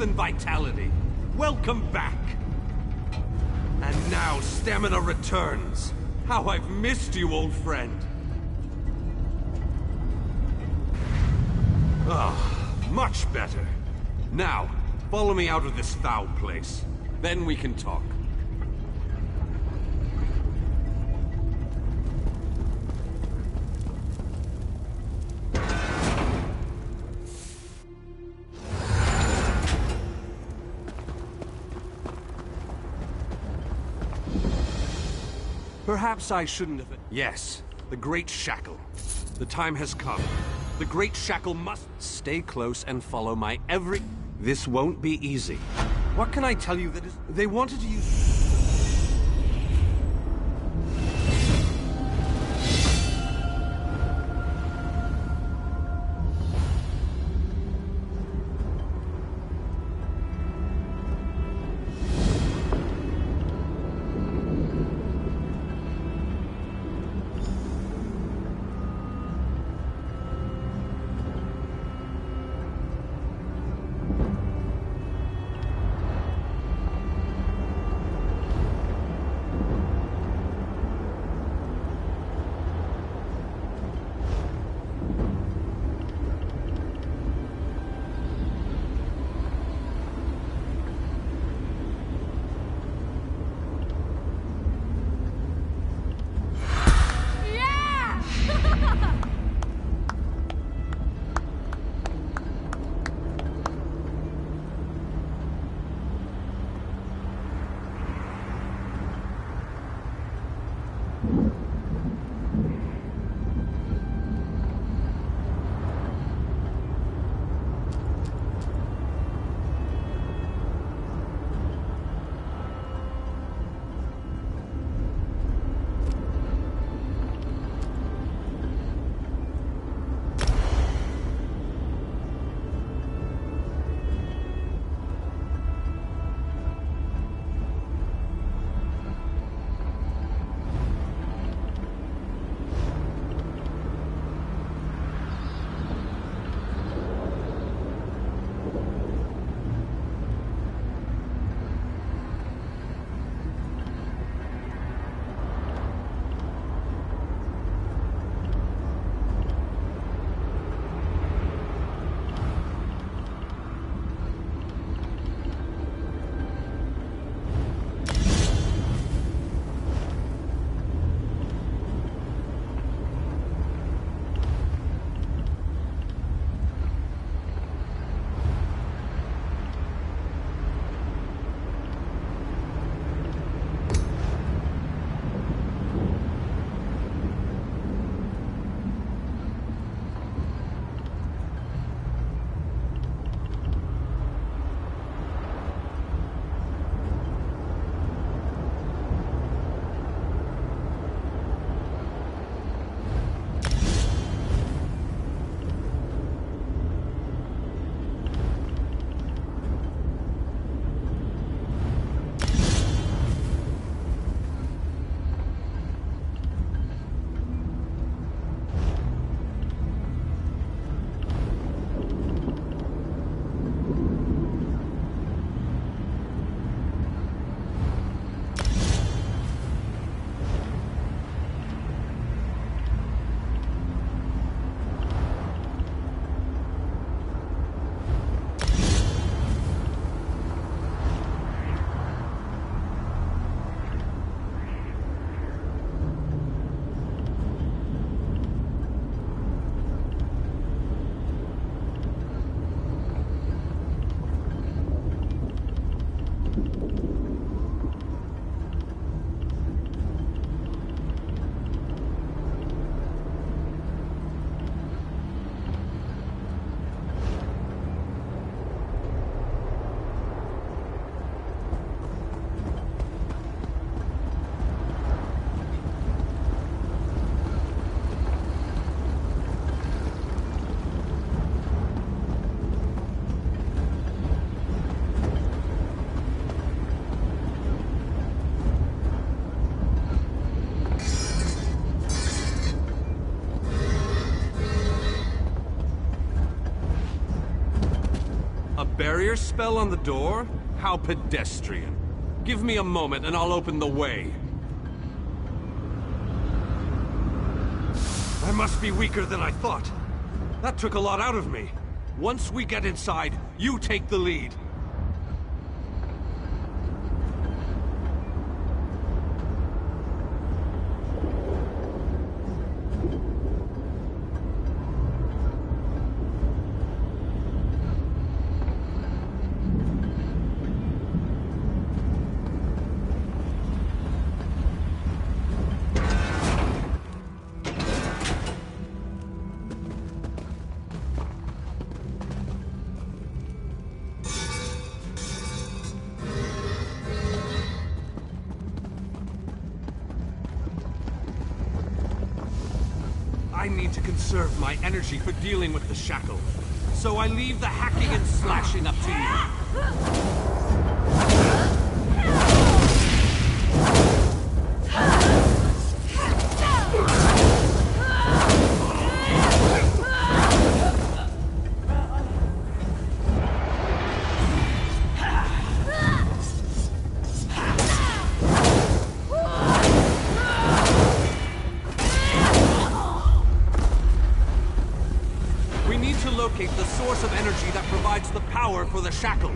And vitality. Welcome back. And now stamina returns. How I've missed you, old friend. Ah, much better. Now, follow me out of this foul place. Then we can talk. Perhaps I shouldn't have... Yes, the Great Shackle. The time has come. The Great Shackle must... Stay close and follow my every... This won't be easy. What can I tell you that is... They wanted to use... Barrier spell on the door? How pedestrian. Give me a moment and I'll open the way. I must be weaker than I thought. That took a lot out of me. Once we get inside, you take the lead. I need to conserve my energy for dealing with the shackle. So I leave the hacking and slashing up to you. Locate the source of energy that provides the power for the shackle.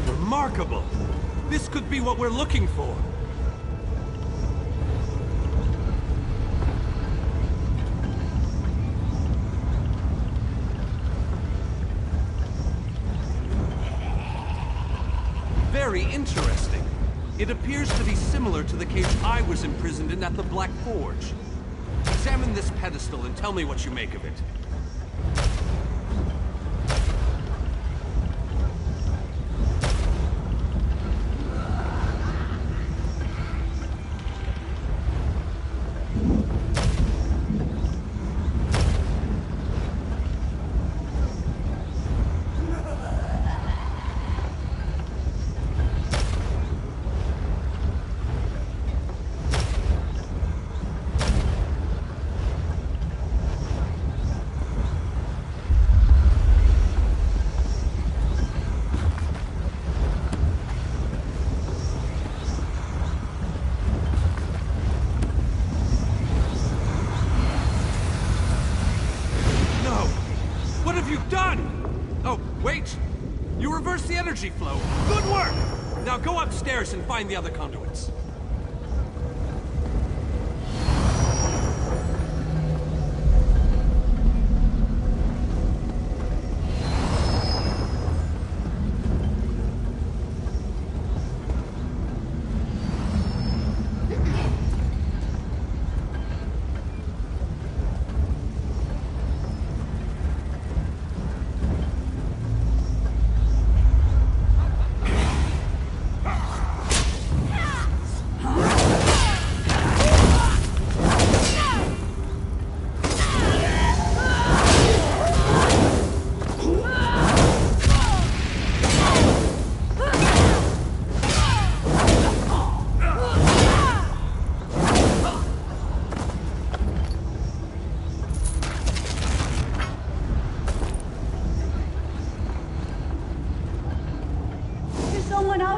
Remarkable! This could be what we're looking for. Very interesting. It appears to be similar to the cage I was imprisoned in at the Black Forge. Examine this pedestal and tell me what you make of it. Energy flow. Good work! Now go upstairs and find the other conduits.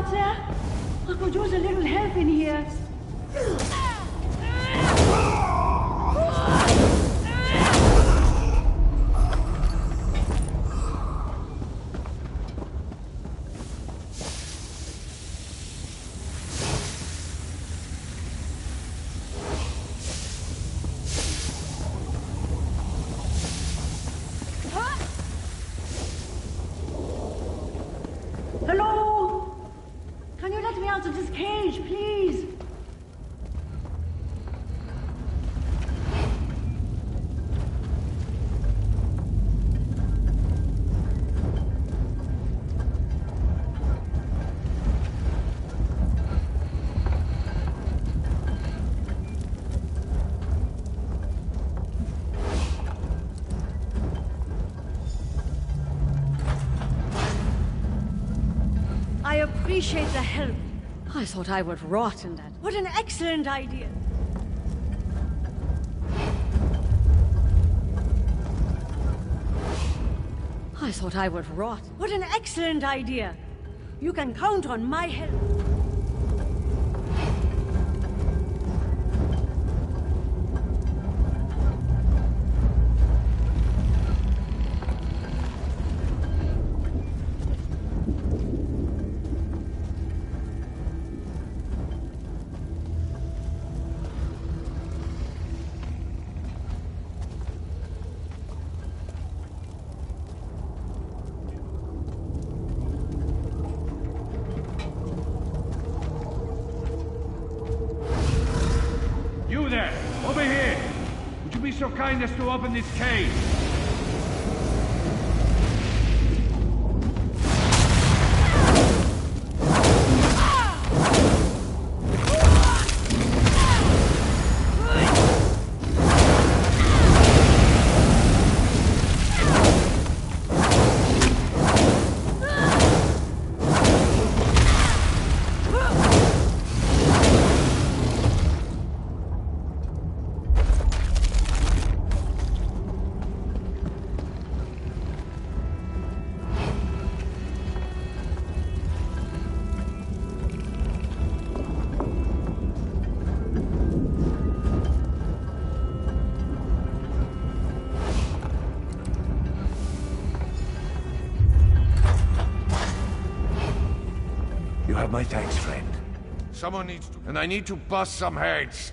water? I could use a little help in here. Hello? Can you let me out of this cage, please? I appreciate the help. I thought I would rot in that. What an excellent idea. I thought I would rot. What an excellent idea. You can count on my help. You there! Over here! Would you be so kind as to open this cage? You have my thanks, friend. Someone needs to... And I need to bust some heads.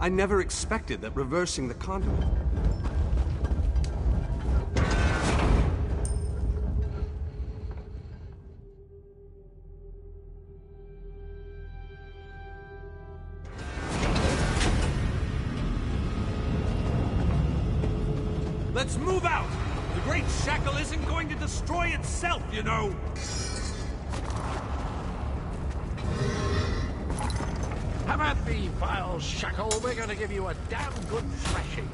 I never expected that reversing the con... Let's move out! The Great Shackle isn't going to destroy itself, you know! Have at thee, vile shackle. We're gonna give you a damn good thrashing.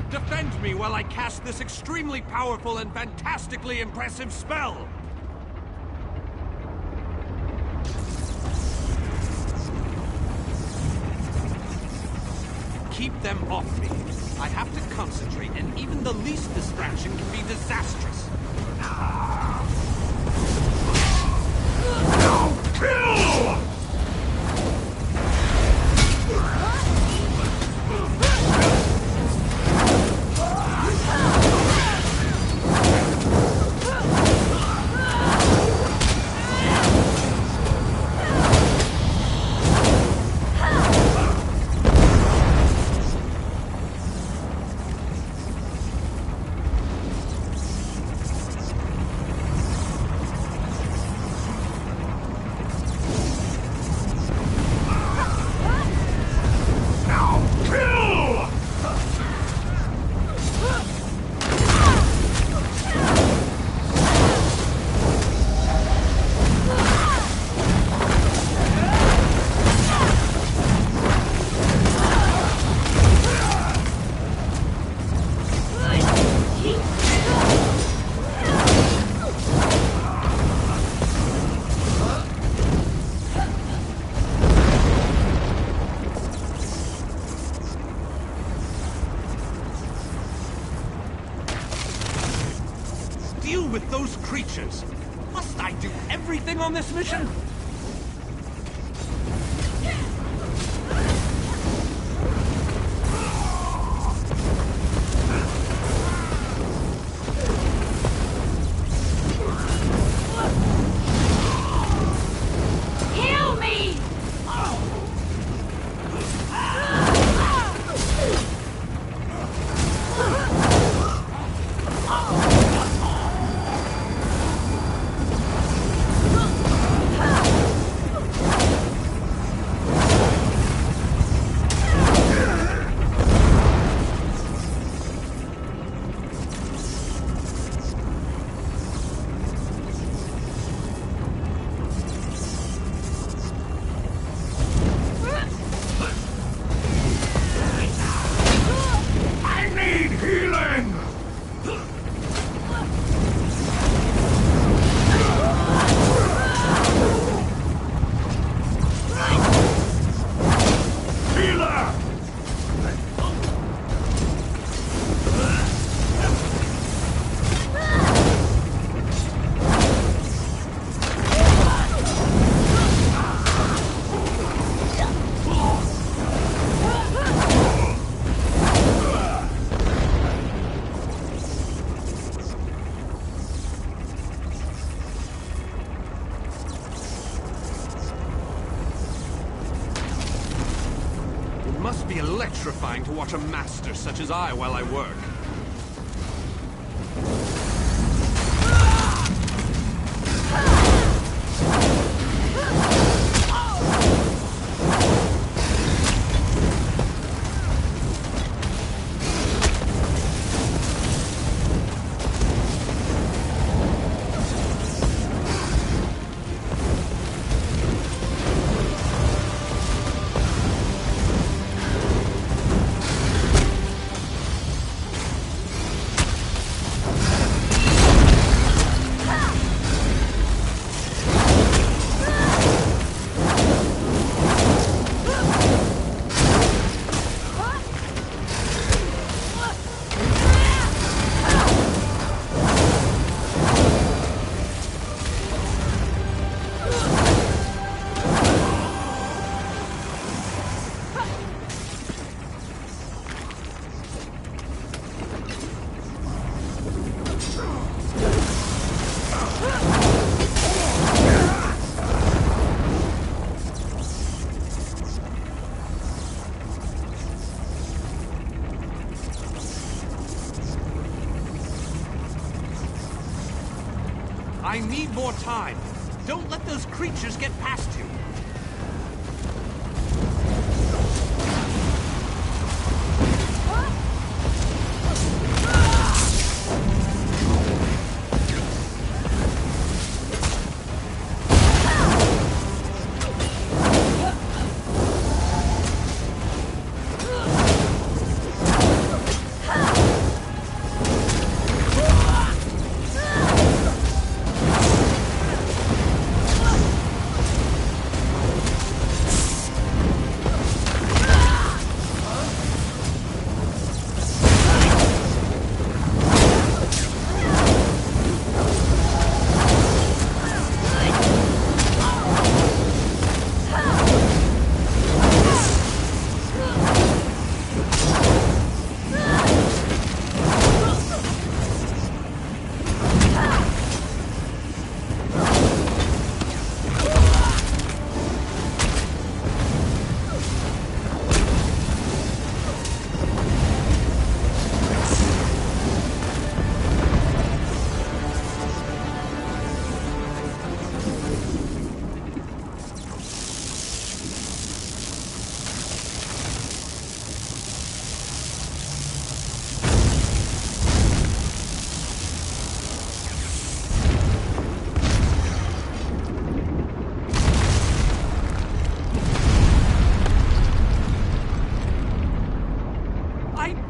Defend me while I cast this extremely powerful and fantastically impressive spell! Keep them off me. I have to concentrate, and even the least distraction can be disastrous. Now kill! Deal with those creatures. Must I do everything on this mission? Kill me! I need healing! Healer! It must be electrifying to watch a master such as I while I work. I need more time. Don't let those creatures get past you.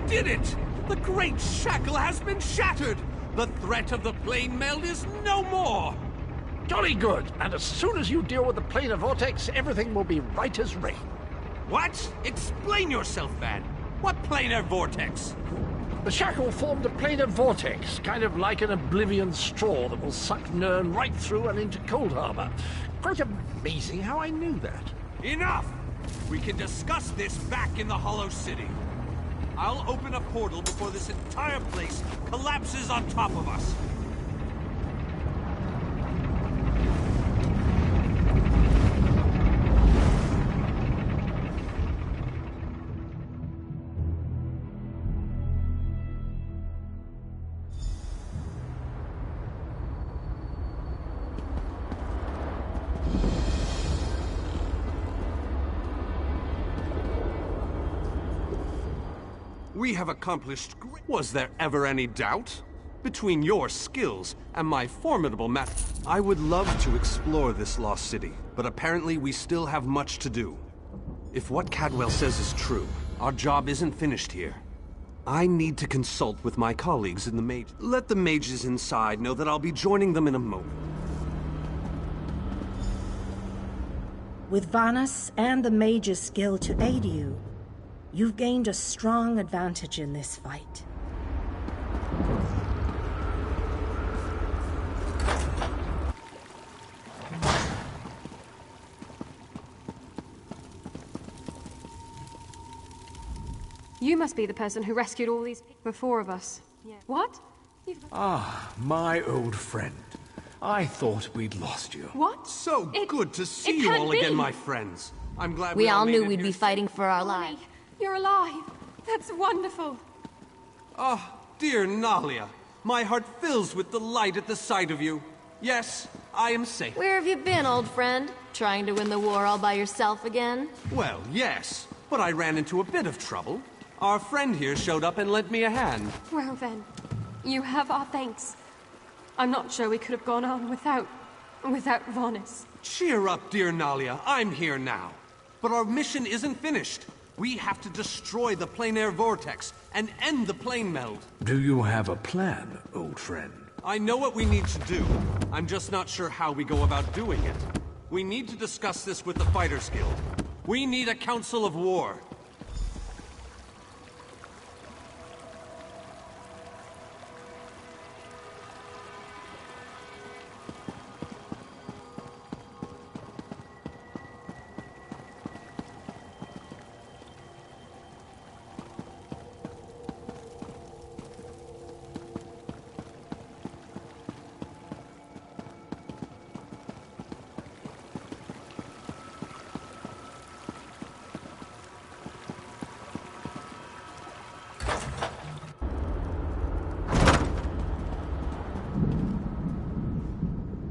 Did it! The great shackle has been shattered! The threat of the plane meld is no more! Jolly good. And as soon as you deal with the planar vortex, everything will be right as rain. What? Explain yourself, Van. What planar vortex? The shackle formed a planar vortex, kind of like an oblivion straw that will suck Nirn right through and into Cold Harbor. Quite amazing how I knew that. Enough! We can discuss this back in the Hollow City. I'll open a portal before this entire place collapses on top of us. We have accomplished great... Was there ever any doubt? Between your skills and my formidable I would love to explore this lost city, but apparently we still have much to do. If what Cadwell says is true, our job isn't finished here. I need to consult with my colleagues in the mage. Let the mages inside know that I'll be joining them in a moment. With Vanus and the mage's skill to aid you, you've gained a strong advantage in this fight. You must be the person who rescued all these people. 4 of us. Yeah. What? Ah, my old friend. I thought we'd lost you. What? So good to see you all again, my friends. I'm glad we all knew made it we'd here. be fighting for our lives. You're alive. That's wonderful. Oh, dear Nalia. My heart fills with delight at the sight of you. Yes, I am safe. Where have you been, old friend? Trying to win the war all by yourself again? Well, yes, but I ran into a bit of trouble. Our friend here showed up and lent me a hand. Well then, you have our thanks. I'm not sure we could have gone on without Vanus. Cheer up, dear Nalia. I'm here now. But our mission isn't finished. We have to destroy the planar vortex and end the plane meld. Do you have a plan, old friend? I know what we need to do. I'm just not sure how we go about doing it. We need to discuss this with the Fighters Guild. We need a council of war.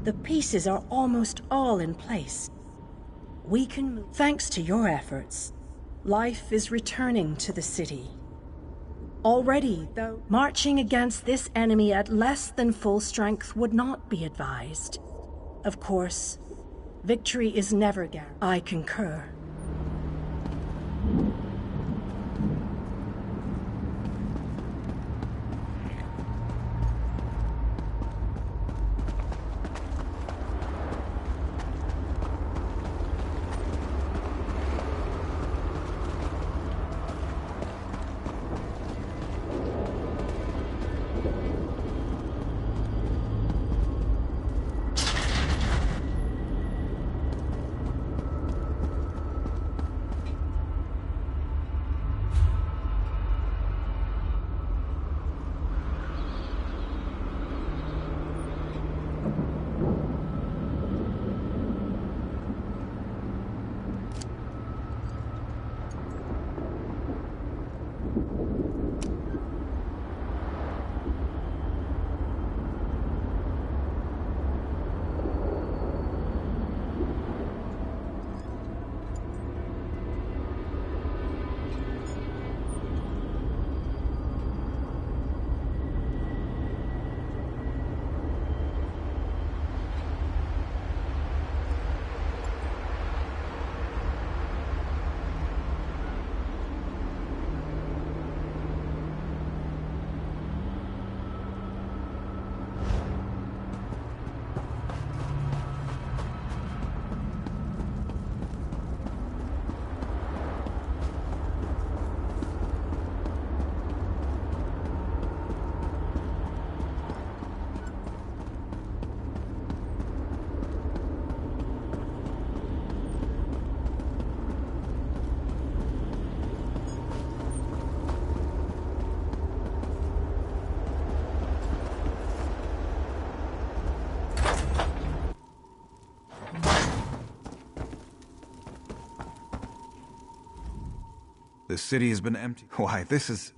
The pieces are almost all in place. We can move. Thanks to your efforts, life is returning to the city. Already, though, marching against this enemy at less than full strength would not be advised. Of course, victory is never guaranteed. I concur. The city has been empty. Why, this is...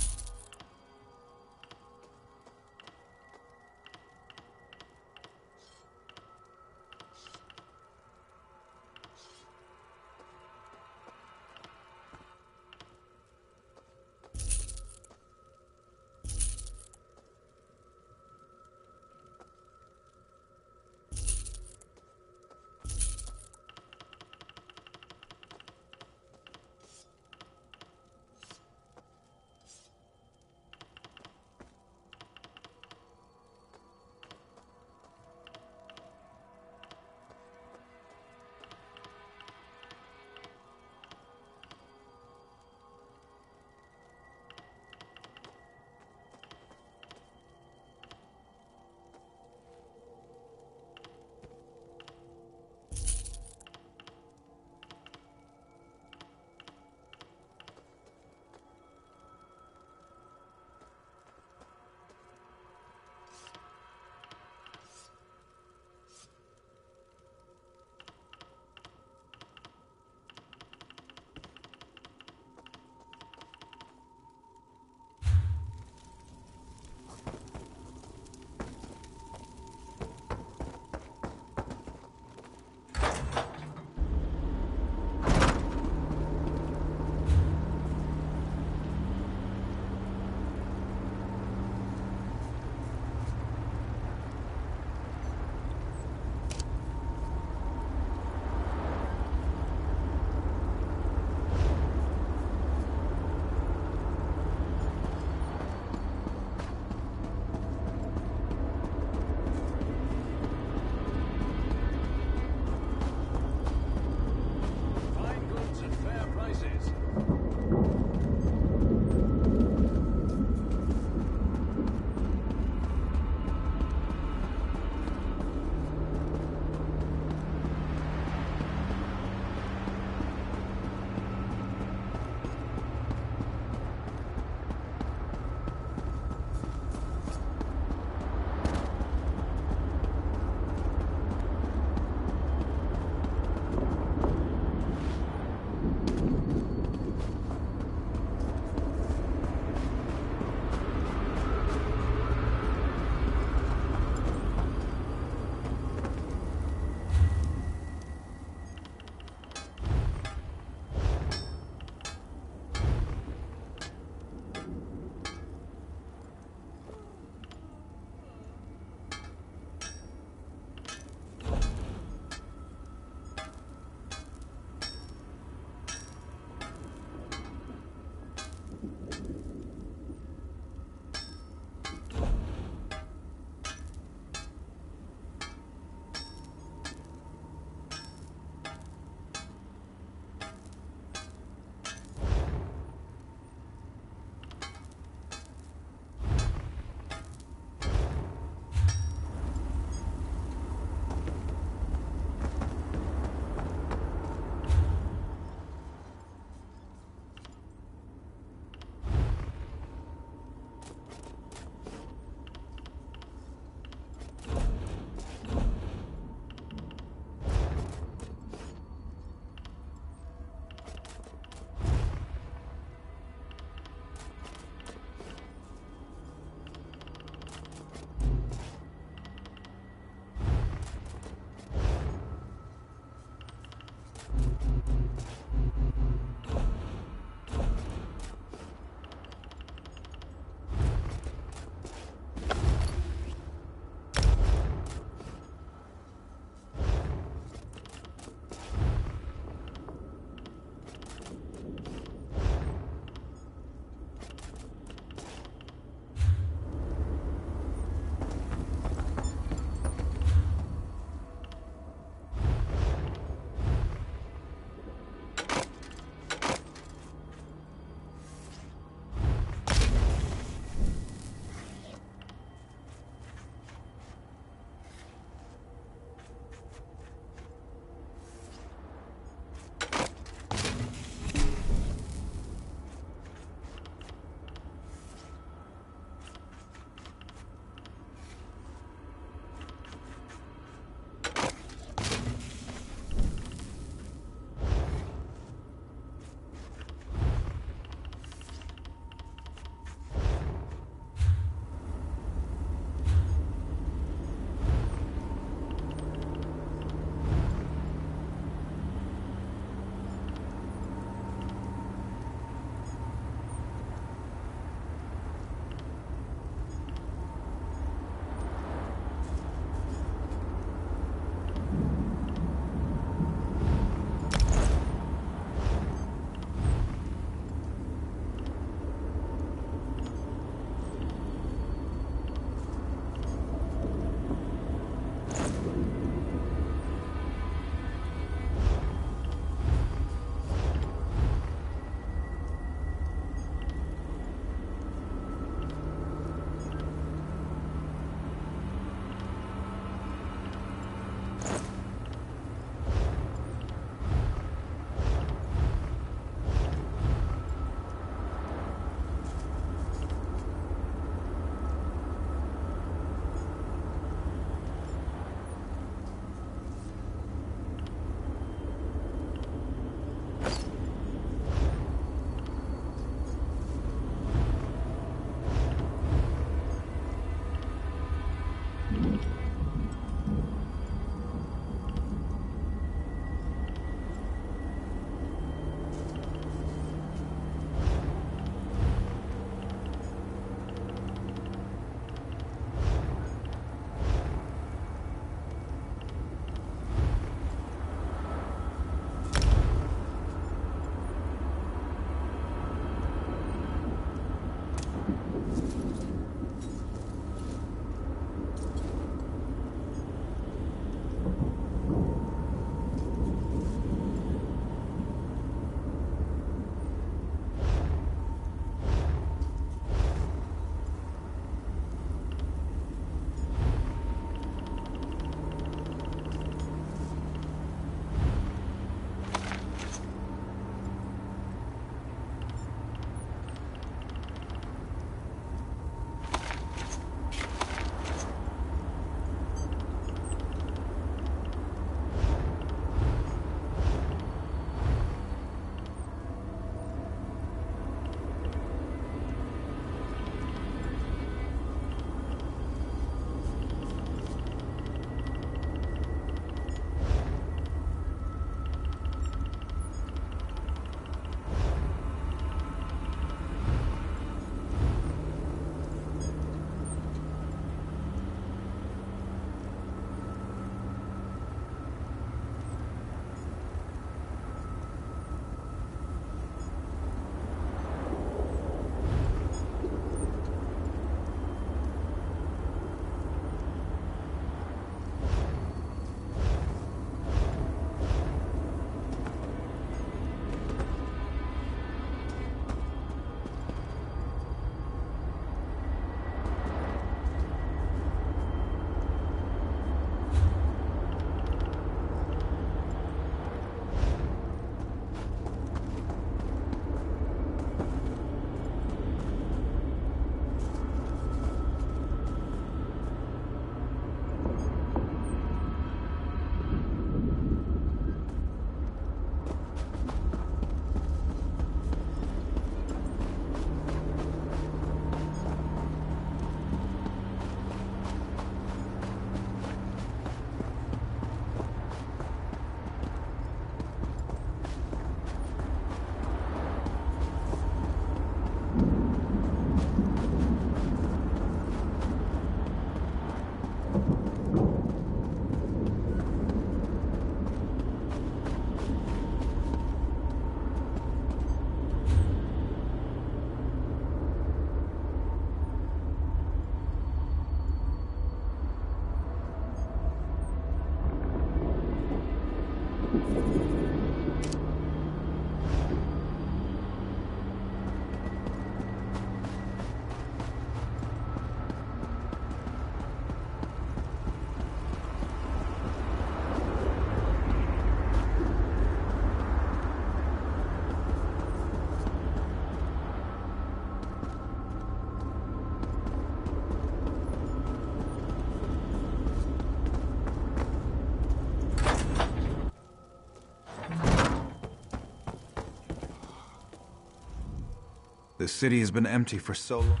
The city has been empty for so long.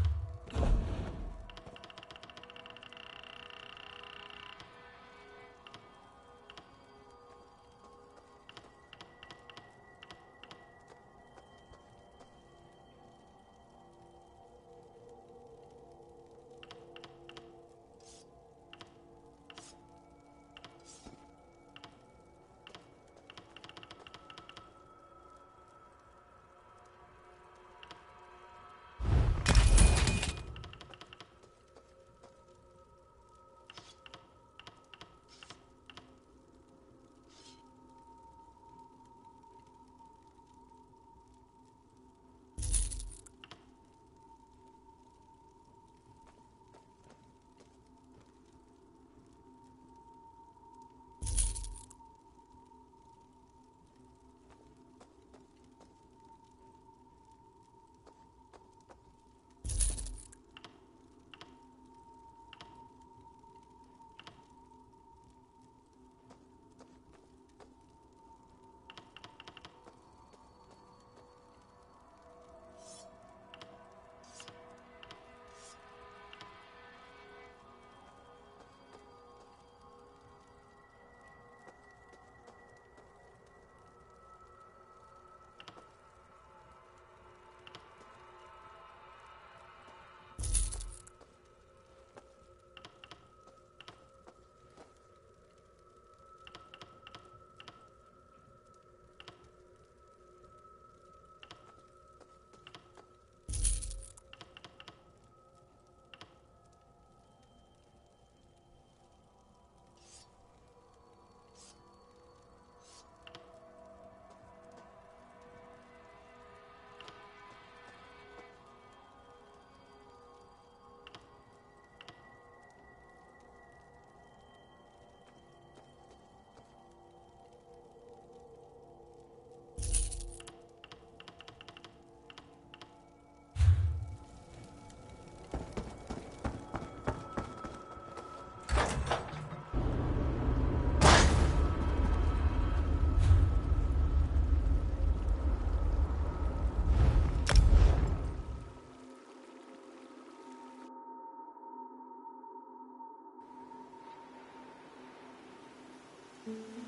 Mm-hmm.